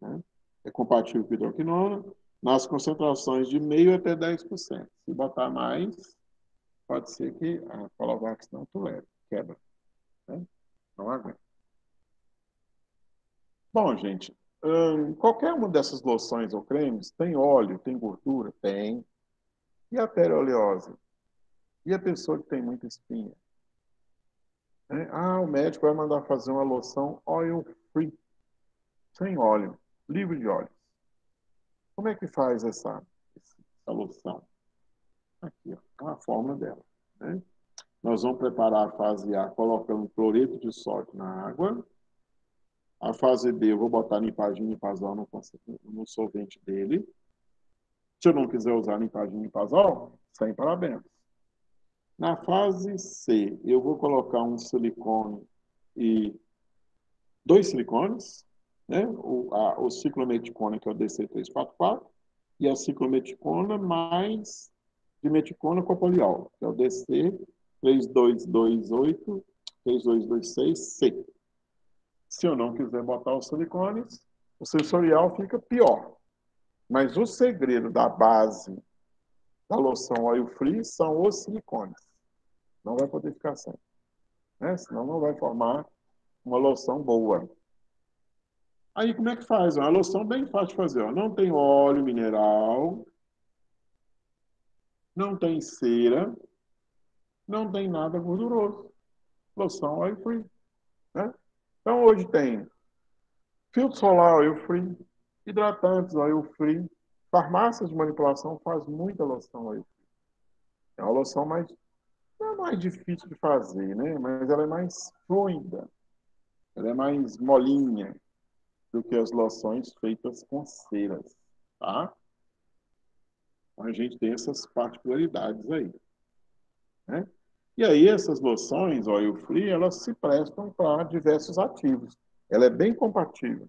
Né? É compatível com hidroquinona, nas concentrações de meio até 10%. Se botar mais, pode ser que a Polovax não tolere, quebra. Né? Não aguenta. Bom, gente, qualquer uma dessas loções ou cremes tem óleo, tem gordura? Tem. E a pele oleosa? E a pessoa que tem muita espinha? Né? O médico vai mandar fazer uma loção oil free, sem óleo, livre de óleo. Como é que faz essa loção? Aqui, ó, a fórmula dela. Né? Nós vamos preparar a fase A colocando cloreto de sódio na água. A fase B eu vou botar limpagem e pazol no solvente dele. Se eu não quiser usar limpagem e pazol, sem parabenos. Na fase C, eu vou colocar um silicone e 2 silicones, né? O ciclometicona, que é o DC344, e a ciclometicona mais dimeticona com poliol, que é o DC3228, 3226C. Se eu não quiser botar os silicones, o sensorial fica pior. Mas o segredo da base da loção oil free são os silicones. Não vai poder ficar sem. Né? Senão não vai formar uma loção boa. Aí como é que faz? Uma loção bem fácil de fazer. Ó. Não tem óleo mineral, não tem cera, não tem nada gorduroso. Loção oil free. Né? Então hoje tem filtro solar oil free, hidratantes oil free, farmácias de manipulação faz muita loção oil free. É uma loção mais, não é mais difícil de fazer, né? Mas ela é mais fluida, ela é mais molinha do que as loções feitas com ceras, tá? Então, a gente tem essas particularidades aí, né? E aí essas loções oil free, elas se prestam para diversos ativos. Ela é bem compatível.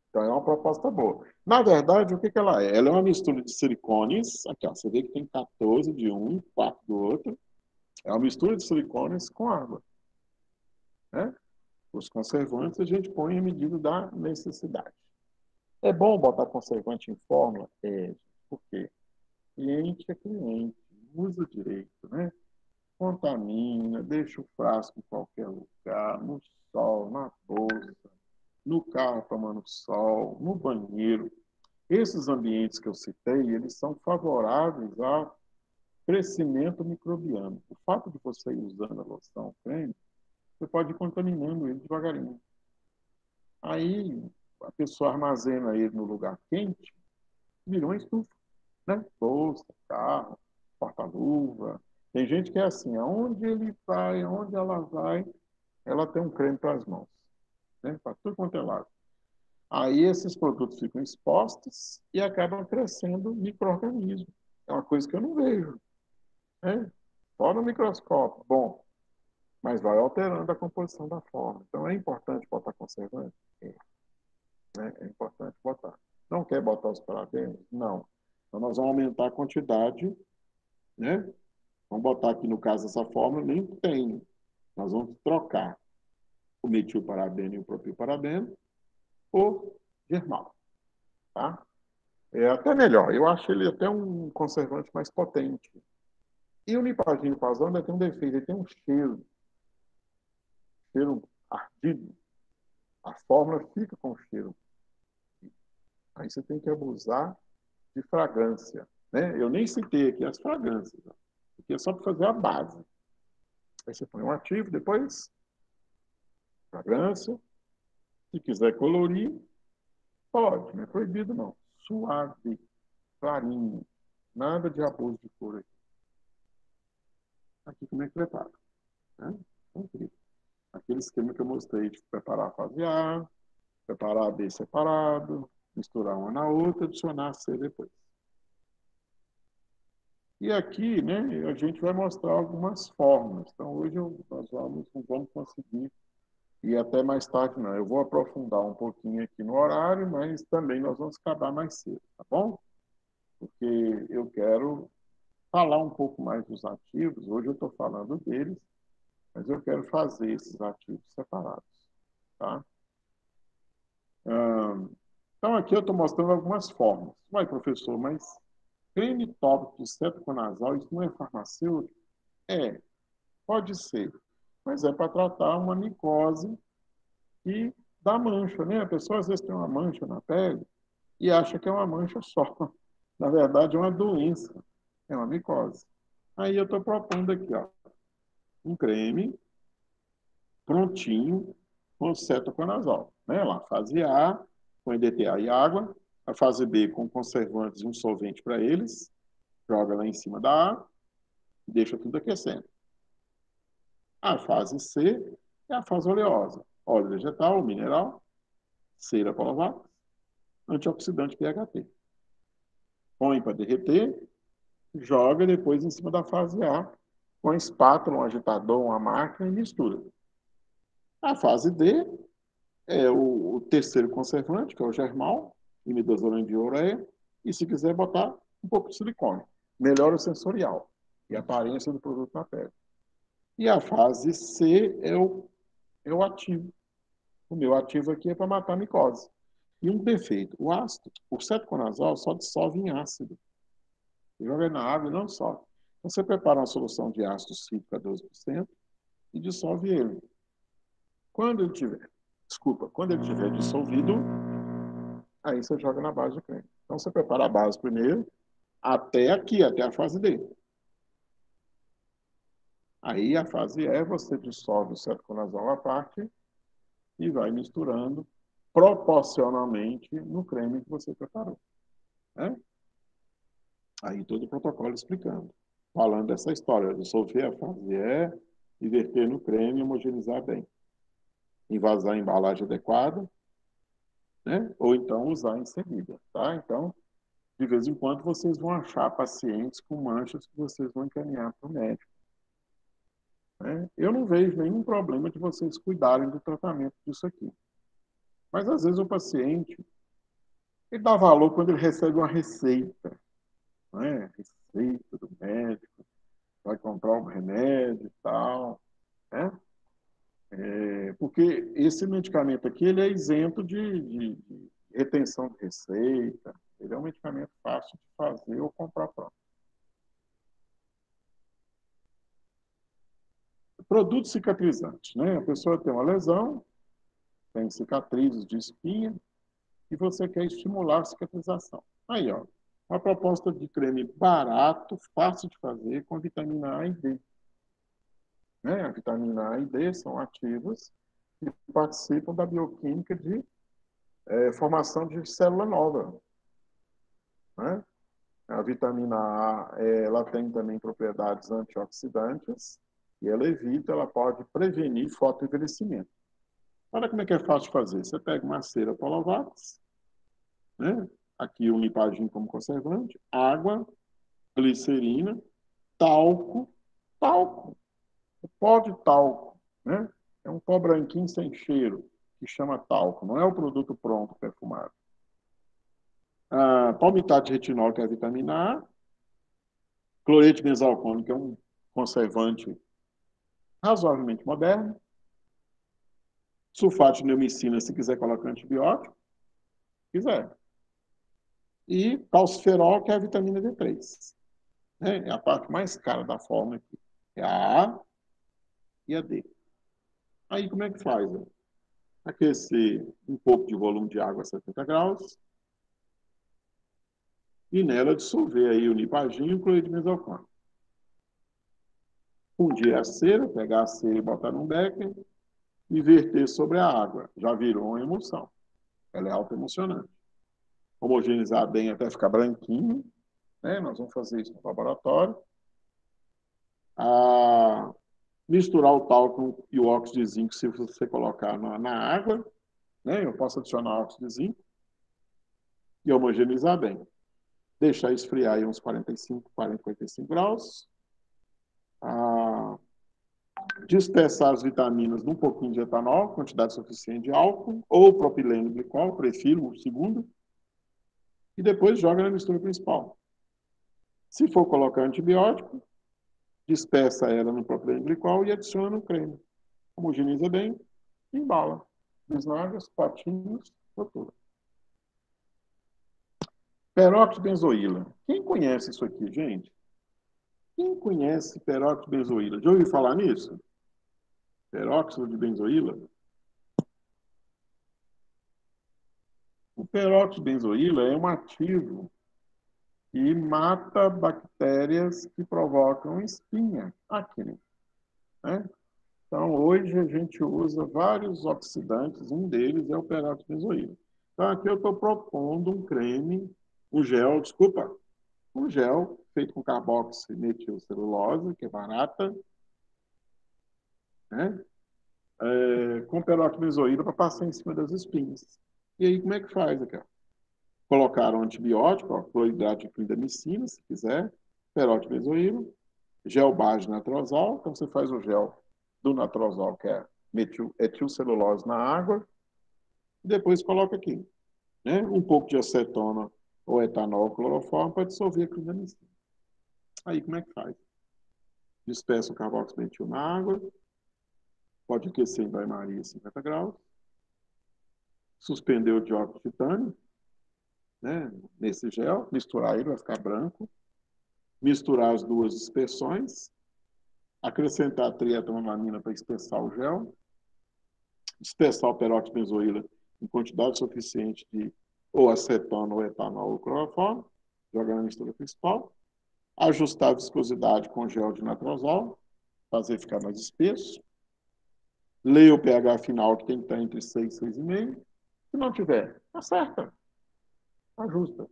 Então, é uma proposta boa. Na verdade, o que ela é? Ela é uma mistura de silicones. Aqui, ó, você vê que tem 14 de um, 4 do outro. É uma mistura de silicones com água. Né? Os conservantes a gente põe à medida da necessidade. É bom botar conservante em fórmula? É, porque cliente é cliente, usa direito, né? Contamina, deixa o frasco em qualquer lugar, no sol, na bolsa, no carro tomando sol, no banheiro. Esses ambientes que eu citei, eles são favoráveis ao crescimento microbiano. O fato de você ir usando a loção, o creme, você pode ir contaminando ele devagarinho. Aí a pessoa armazena ele no lugar quente, virou uma estufa, né? Bolsa, carro, porta-luva. Tem gente que é assim, aonde ele vai, aonde ela vai, ela tem um creme para as mãos, né? Para tudo quanto é lado. Aí esses produtos ficam expostos e acabam crescendo micro-organismos. É uma coisa que eu não vejo, né? Só no microscópio. Bom, mas vai alterando a composição da forma. Então é importante botar conservante? É, né? É importante botar. Não quer botar os parabenos? Não. Então nós vamos aumentar a quantidade, né? Vamos botar aqui no caso dessa fórmula, nem tem. Nós vamos trocar o metilparabeno e o propilparabeno por germal, tá? É até melhor. Eu acho ele até um conservante mais potente. E o lipazinho pasão ainda tem um defeito, ele tem um cheiro ardido. A fórmula fica com cheiro. Aí você tem que abusar de fragrância, né? Eu nem citei aqui as fragrâncias, porque é só para fazer a base. Aí você põe um ativo, depois fragrância. Se quiser colorir, pode, não é proibido não. Suave, clarinho, nada de abuso de cor aqui. Aqui como é que prepara, né? Então, aquele esquema que eu mostrei de preparar a fase A, preparar a B separado, misturar uma na outra, adicionar a C depois. E aqui, né, a gente vai mostrar algumas formas. Então, hoje nós não vamos conseguir ir até mais tarde, não. Eu vou aprofundar um pouquinho aqui no horário, mas também nós vamos acabar mais cedo, tá bom? Porque eu quero falar um pouco mais dos ativos. Hoje eu estou falando deles, mas eu quero fazer esses ativos separados, tá? Então, aqui eu estou mostrando algumas formas. Uai, professor, mas creme tópico de cetoconazol, isso não é farmacêutico? É, pode ser, mas é para tratar uma micose que dá mancha, né? A pessoa às vezes tem uma mancha na pele e acha que é uma mancha só. Na verdade, é uma doença, é uma micose. Aí eu estou propondo aqui, ó, um creme prontinho com cetoconazol, né? Lá, fase A, com EDTA e água, a fase B com conservantes e um solvente para eles, joga lá em cima da A, deixa tudo aquecendo. A fase C é a fase oleosa, óleo vegetal, mineral, cera polovax, antioxidante PHT. Põe para derreter, joga depois em cima da fase A, com a espátula, um agitador, uma máquina e mistura. A fase D é o terceiro conservante, que é o germal, imidazolina de ureia, e se quiser botar um pouco de silicone. Melhora o sensorial e a aparência do produto na pele. E a fase C é o ativo. O meu ativo aqui é para matar a micose. E um defeito, o ácido, o cetoconazol só dissolve em ácido. Você joga na água e não solve. Então, você prepara uma solução de ácido cítrico a 12% e dissolve ele. Quando ele tiver dissolvido, aí você joga na base do creme. Então, você prepara a base primeiro, até aqui, até a fase D. Aí, a fase E, você dissolve o cetoconazol à parte e vai misturando proporcionalmente no creme que você preparou, né? Aí, todo o protocolo explicando. Falando dessa história, dissolver a fase E, e verter no creme e homogeneizar bem. Envasar a embalagem adequada, né? Ou então usar em seguida, tá? Então, de vez em quando, vocês vão achar pacientes com manchas que vocês vão encaminhar para o médico, né? Eu não vejo nenhum problema de vocês cuidarem do tratamento disso aqui. Mas, às vezes, o paciente ele dá valor quando ele recebe uma receita, né? Receita do médico, vai comprar um remédio e tal, né? Porque esse medicamento aqui ele é isento de retenção de receita. Ele é um medicamento fácil de fazer ou comprar pronto. Produtos cicatrizantes, né? A pessoa tem uma lesão, tem cicatrizes de espinha, e você quer estimular a cicatrização. Aí, ó, uma proposta de creme barato, fácil de fazer, com vitamina A e D. Né? A vitamina A e D são ativos que participam da bioquímica de formação de célula nova. Né? A vitamina A, ela tem também propriedades antioxidantes e ela pode prevenir fotoenvelhecimento. Olha como é que é fácil de fazer. Você pega uma cera Polovax, né? Aqui o Lipadim como conservante, água, glicerina, talco, o pó de talco, né? É um pó branquinho sem cheiro, que chama talco, não é o produto pronto perfumado. Palmitate de retinol, que é a vitamina A, cloreto de mesalcone, que é um conservante razoavelmente moderno, sulfato de neomicina, se quiser colocar antibiótico, se quiser. E calciferol, que é a vitamina D3. É a parte mais cara da fórmula aqui. É a A e a D. Aí, como é que faz? Né? Aquecer um pouco de volume de água a 70 graus e nela dissolver aí o Lipadim e o cloreto de mesalcone. Fundir a cera, pegar a cera e botar num becker e verter sobre a água. Já virou uma emulsão. Ela é autoemulsionante. Homogeneizar bem até ficar branquinho. Né? Nós vamos fazer isso no laboratório. Misturar o talco e o óxido de zinco se você colocar na água. Né? Eu posso adicionar óxido de zinco e homogeneizar bem. Deixar esfriar aí uns 45 graus. Dispersar as vitaminas num pouquinho de etanol, quantidade suficiente de álcool, ou propileno glicol, prefiro o segundo, e depois joga na mistura principal. Se for colocar antibiótico, dispersa ela no propileno glicol e adiciona no creme. Homogeniza bem e embala. Bisnagas, patinhos, rotura. Peróxido de benzoíla. Quem conhece isso aqui, gente? Quem conhece peróxido de benzoíla? Já ouviu falar nisso? Peróxido de benzoíla? O peróxido de benzoíla é um ativo que mata bactérias que provocam espinha, acne. Né? Então, hoje a gente usa vários oxidantes, um deles é o peróxido de benzoíla. Então, aqui eu estou propondo um creme, um gel feito com carboximetilcelulose, que é barata, né? Com peróxido de benzoíla para passar em cima das espinhas. E aí, como é que faz aqui? Colocaram antibiótico, ó, cloridrato de clindamicina, se quiser, peróxido de benzoíla, gel base de natrozol, então você faz o gel do natrozol, que é etilcelulose na água, e depois coloca aqui, né? Um pouco de acetona ou etanol cloroformo para dissolver a clindamicina. Aí, como é que faz? Dispersa o carboxo metil na água, pode aquecer em banho-maria 50 graus, suspender o dióxido de titânio, né, nesse gel, misturar ele, vai ficar branco, misturar as duas dispersões, acrescentar trietolamina para espessar o gel, dispersar o peróxido de benzoíla em quantidade suficiente de ou acetona ou etanol ou cloroformo, jogar na mistura principal, ajustar a viscosidade com gel de natrozol, fazer ficar mais espesso, ler o pH final, que tem que estar entre 6 e 6,5. Se não tiver, acerta, ajusta.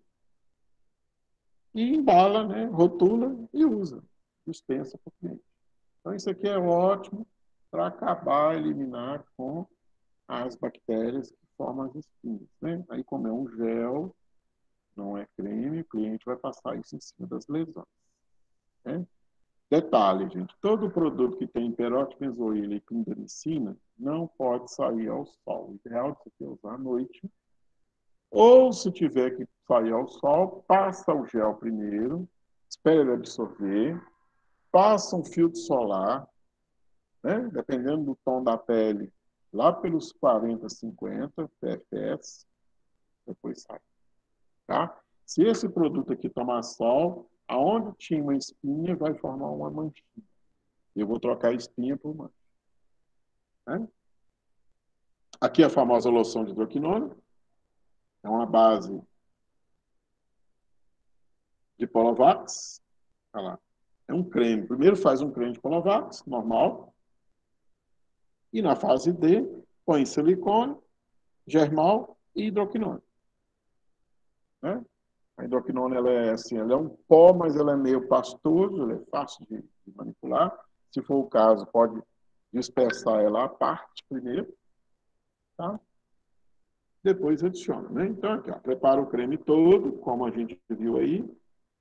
E embala, né? Rotula e usa. Dispensa para o cliente. Então, isso aqui é ótimo para acabar, eliminar com as bactérias que formam as espinhas. Né? Aí, como é um gel, não é creme, o cliente vai passar isso em cima das lesões. Né? Detalhe, gente, todo produto que tem peróxido de benzoíla e clindamicina não pode sair ao sol. O ideal de você usar à noite. Ou, se tiver que sair ao sol, passa o gel primeiro, espera ele absorver, passa um filtro solar, né? Dependendo do tom da pele, lá pelos 40, 50 PFS, depois sai, tá? Se esse produto aqui tomar sol, aonde tinha uma espinha, vai formar uma manchinha. Eu vou trocar a espinha por mancha, né? Aqui a famosa loção de hidroquinona, é uma base de Polovax, olha lá. É um creme. Primeiro faz um creme de Polovax, normal, e na fase D, põe silicone, germal e hidroquinona, né? A hidroquinona ela é assim, ela é um pó, mas ela é meio pastoso, ela é fácil de manipular. Se for o caso, pode dispersar ela à parte primeiro, tá? Depois adiciona, né? Então, aqui, ó, prepara o creme todo, como a gente viu aí.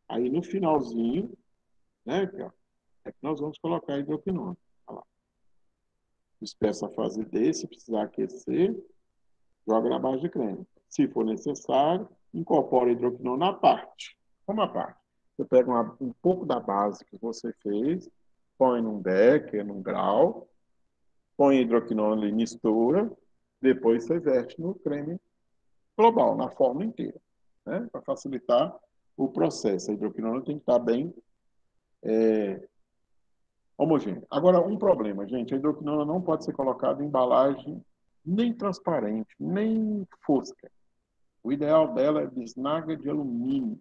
Aí no finalzinho, né, aqui, ó, é que nós vamos colocar a hidroquinona. Olha lá. Dispersa a fase D, se precisar aquecer, joga na base de creme. Se for necessário, incorpora a hidroquinona à parte. Como à parte? Você pega um pouco da base que você fez, põe num becker, num grau, põe a hidroquinona e mistura, depois você verte no creme global, na forma inteira, né? Para facilitar o processo. A hidroquinona tem que estar bem homogênea. Agora, um problema, gente, a hidroquinona não pode ser colocada em embalagem nem transparente, nem fosca. O ideal dela é bisnaga de alumínio,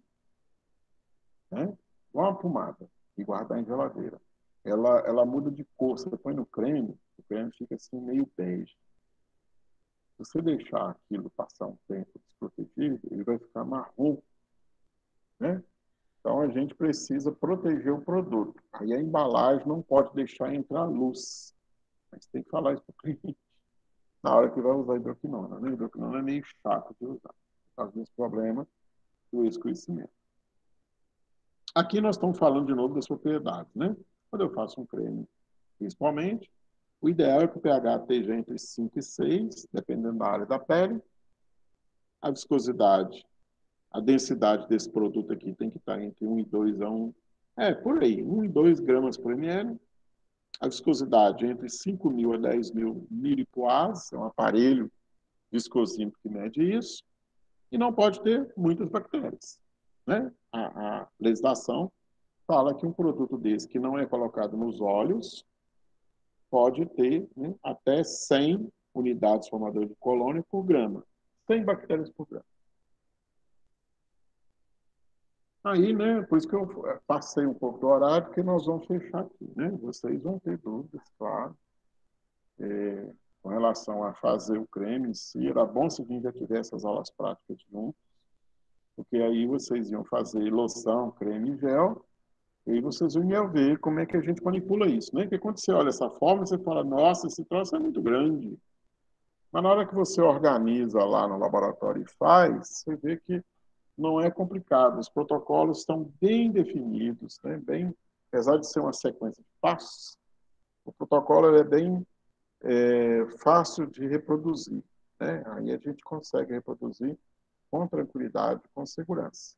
né? Igual uma pomada, e guardar em geladeira. Ela muda de cor. Você põe no creme, o creme fica assim meio bege. Se você deixar aquilo passar um tempo desprotegido, ele vai ficar marrom, né? Então a gente precisa proteger o produto. Aí a embalagem não pode deixar entrar luz. Mas tem que falar isso para o cliente na hora que vai usar hidroquinona, né? Hidroquinona é meio chato de usar, por causa desse problema do escurecimento. Aqui nós estamos falando de novo das propriedades, né? Quando eu faço um creme, principalmente, o ideal é que o pH esteja entre 5 e 6, dependendo da área da pele. A viscosidade, a densidade desse produto aqui tem que estar entre 1 e 2 a 1, por aí, 1 e 2 gramas por ml. A viscosidade entre 5.000 a 10.000 milipoares, é um aparelho viscosímetro que mede isso, e não pode ter muitas bactérias, né? A legislação fala que um produto desse que não é colocado nos óleos pode ter, né, até 100 unidades formadoras de colônia por grama. 100 bactérias por grama. Aí, né, por isso que eu passei um pouco do horário, porque nós vamos fechar aqui, né? Vocês vão ter dúvidas, claro, com relação a fazer o creme em si. Era bom se a gente já tivesse essas aulas práticas juntos, porque aí vocês iam fazer loção, creme e gel, e aí vocês iam ver como é que a gente manipula isso, né? Porque quando você olha essa forma, você fala, nossa, esse troço é muito grande. Mas na hora que você organiza lá no laboratório e faz, você vê que não é complicado. Os protocolos estão bem definidos, né? Bem, apesar de ser uma sequência de passos, o protocolo é bem fácil de reproduzir, né? Aí a gente consegue reproduzir com tranquilidade, com segurança.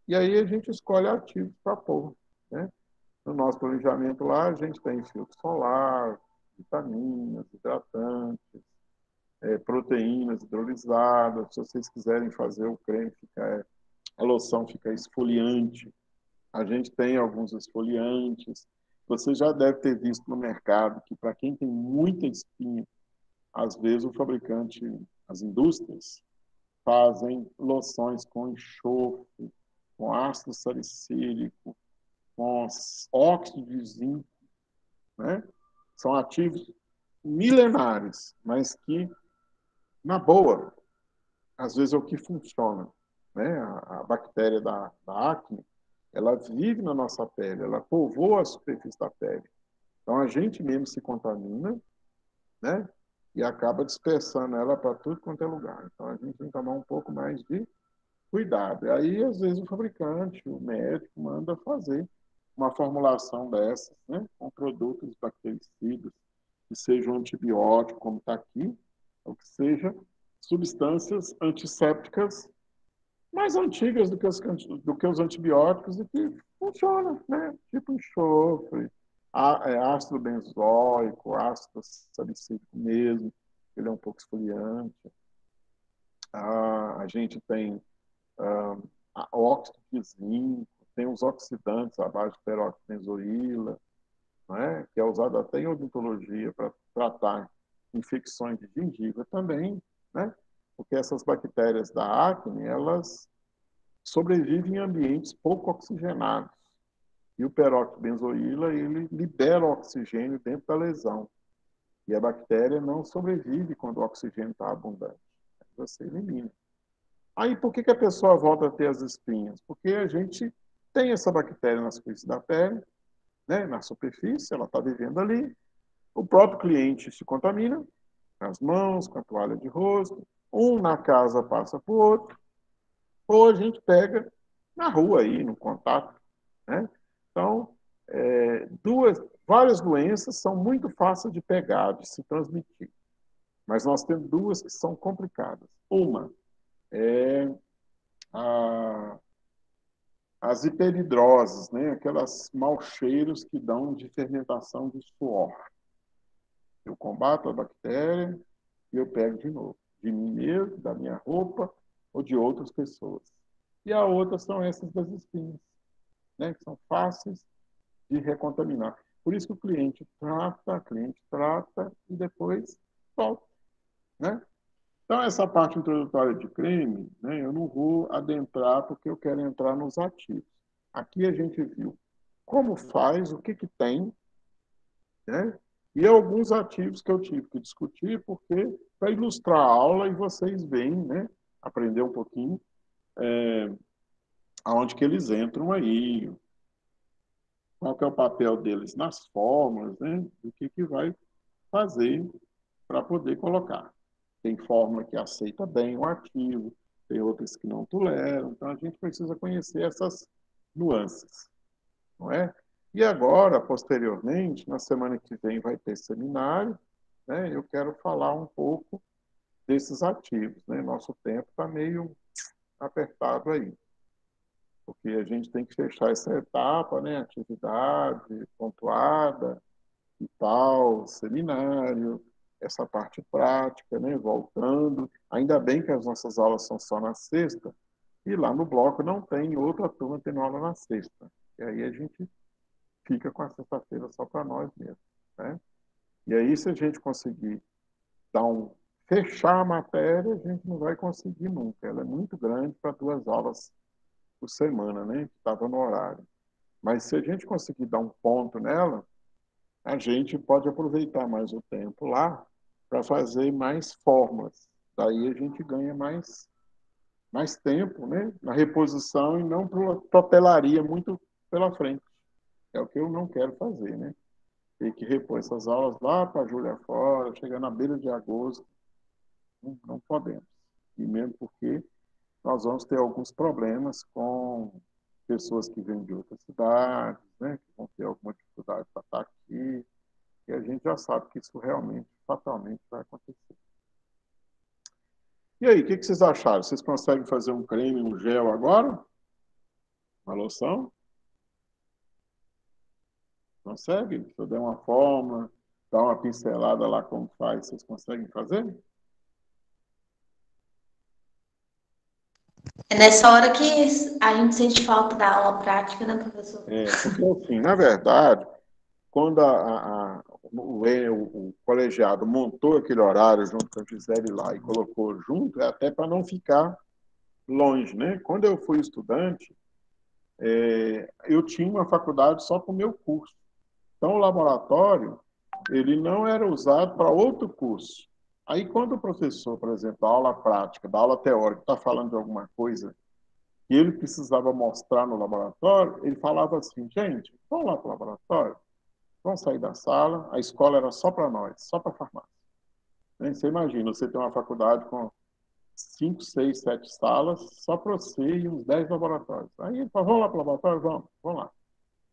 E aí a gente escolhe ativos para pôr, né? No nosso planejamento lá, a gente tem filtro solar, vitaminas, hidratantes, proteínas hidrolisadas. Se vocês quiserem fazer o creme, a loção fica esfoliante. A gente tem alguns esfoliantes. Você já deve ter visto no mercado que, para quem tem muita espinha, às vezes o fabricante, as indústrias, fazem loções com enxofre, com ácido salicílico, com óxido de zinco, né? São ativos milenares, mas que, na boa, às vezes é o que funciona, né? A bactéria da acne, ela vive na nossa pele, ela povoa a superfície da pele. Então a gente mesmo se contamina, né? E acaba dispersando ela para tudo quanto é lugar. Então a gente tem que tomar um pouco mais de cuidado. E aí, às vezes, o fabricante, o médico, manda fazer uma formulação dessas, né? Com produtos bactericidas, que sejam antibióticos, como está aqui, ou que seja substâncias antissépticas mais antigas do que os antibióticos e que funcionam, né? Tipo enxofre, Ácido benzoico, ácido salicílico mesmo, ele é um pouco esfoliante. A gente tem óxido de zinco, tem os oxidantes à base de peroxibenzoíla, né, que é usado até em odontologia para tratar infecções de gengiva também, né, porque essas bactérias da acne, elas sobrevivem em ambientes pouco oxigenados. E o peroxibenzoíla, ele libera oxigênio dentro da lesão. E a bactéria não sobrevive quando o oxigênio está abundante. Você elimina. Aí, por que a pessoa volta a ter as espinhas? Porque a gente tem essa bactéria na superfície da pele, né, na superfície, ela está vivendo ali. O próprio cliente se contamina, as mãos, com a toalha de rosto, um na casa passa para o outro, ou a gente pega na rua aí, no contato, né? Então, várias doenças são muito fáceis de pegar, de se transmitir, mas nós temos duas que são complicadas. Uma é as hiperidroses, né? Aquelas mau cheiros que dão de fermentação de suor. Eu combato a bactéria e eu pego de novo, de mim mesmo, da minha roupa ou de outras pessoas. E a outra são essas das espinhas, né? Que são fáceis de recontaminar. Por isso que o cliente trata e depois solta, né? Então, essa parte introdutória de creme, né, eu não vou adentrar porque eu quero entrar nos ativos. Aqui a gente viu como faz, o que tem, né? E alguns ativos que eu tive que discutir, porque para ilustrar a aula e vocês veem, né, aprender um pouquinho aonde que eles entram aí, qual que é o papel deles nas fórmulas, né, o que vai fazer para poder colocar. Tem fórmula que aceita bem o ativo, tem outras que não toleram, então a gente precisa conhecer essas nuances, não é? E agora, posteriormente, na semana que vem vai ter seminário, né? Eu quero falar um pouco desses ativos, né? Nosso tempo está meio apertado aí, porque a gente tem que fechar essa etapa, né? Atividade pontuada e tal, seminário, essa parte prática, né? Voltando. Ainda bem que as nossas aulas são só na sexta, e lá no bloco não tem outra turma tendo aula na sexta. E aí a gente fica com a sexta-feira só para nós mesmos, né? E aí, se a gente conseguir dar fechar a matéria, a gente não vai conseguir nunca. Ela é muito grande para 2 aulas por semana, né? Que estava no horário. Mas se a gente conseguir dar um ponto nela, a gente pode aproveitar mais o tempo lá para fazer mais formas. Daí a gente ganha mais tempo, né? Na reposição e não protelaria muito pela frente. É o que eu não quero fazer, né? Ter que repor essas aulas lá para julho fora, chegar na beira de agosto, não podemos. E mesmo porque nós vamos ter alguns problemas com pessoas que vêm de outras cidades, né, que vão ter alguma dificuldade para estar aqui, e a gente já sabe que isso realmente, fatalmente, vai acontecer. E aí, o que vocês acharam? Vocês conseguem fazer um creme, um gel agora? Uma loção? Consegue? Se eu der uma fórmula, dar uma pincelada lá como faz, vocês conseguem fazer? É nessa hora que a gente sente falta da aula prática, né, professor? Porque, assim, na verdade, quando o colegiado montou aquele horário junto com a Gisele lá e colocou junto, é até para não ficar longe, né? Quando eu fui estudante, eu tinha uma faculdade só para o meu curso. Então, o laboratório, ele não era usado para outro curso. Aí, quando o professor, por exemplo, da aula prática, da aula teórica, está falando de alguma coisa que ele precisava mostrar no laboratório, ele falava assim, gente, vamos lá para o laboratório, vamos sair da sala, a escola era só para nós, só para farmácia. Você imagina, você tem uma faculdade com 5, 6, 7 salas, só para você e uns 10 laboratórios. Aí ele falou, vamos lá para o laboratório? Vamos lá.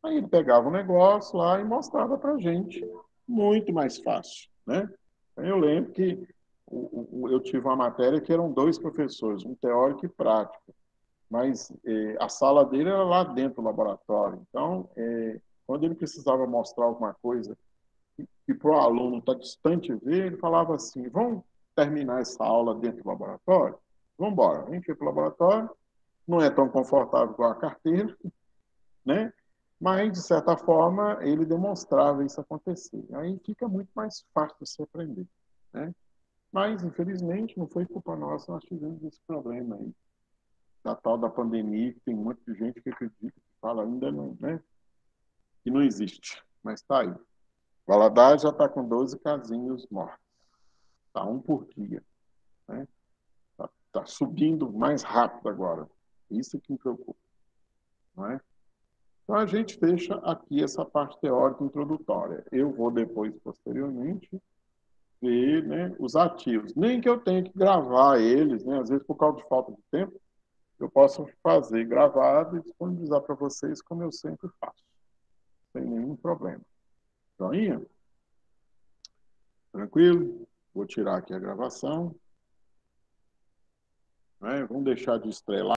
Aí ele pegava o negócio lá e mostrava para a gente, muito mais fácil, né? Eu lembro que eu tive uma matéria que eram 2 professores, um teórico e prático, mas a sala dele era lá dentro do laboratório. Então, Quando ele precisava mostrar alguma coisa que para o aluno está distante ver, ele falava assim, vamos terminar essa aula dentro do laboratório? Vamos embora. A gente foi para o laboratório, não é tão confortável com a carteira, né? Mas, de certa forma, ele demonstrava isso acontecer. Aí fica muito mais fácil de se aprender, né? Mas, infelizmente, não foi culpa nossa, nós tivemos esse problema aí, da tal da pandemia, que tem muita gente que acredita, que fala ainda não, né? Que não existe, mas está aí. Valadares já está com 12 casinhos mortos. Está um por dia, né? Tá subindo mais rápido agora. Isso que me preocupa, não é? Então, a gente fecha aqui essa parte teórica introdutória. Eu vou depois, posteriormente, ver, né, os ativos. Nem que eu tenha que gravar eles, né? Às vezes, por causa de falta de tempo, eu posso fazer gravado e disponibilizar para vocês, como eu sempre faço, sem nenhum problema. Joinha? Tranquilo? Vou tirar aqui a gravação, né? Vamos deixar de estrelar.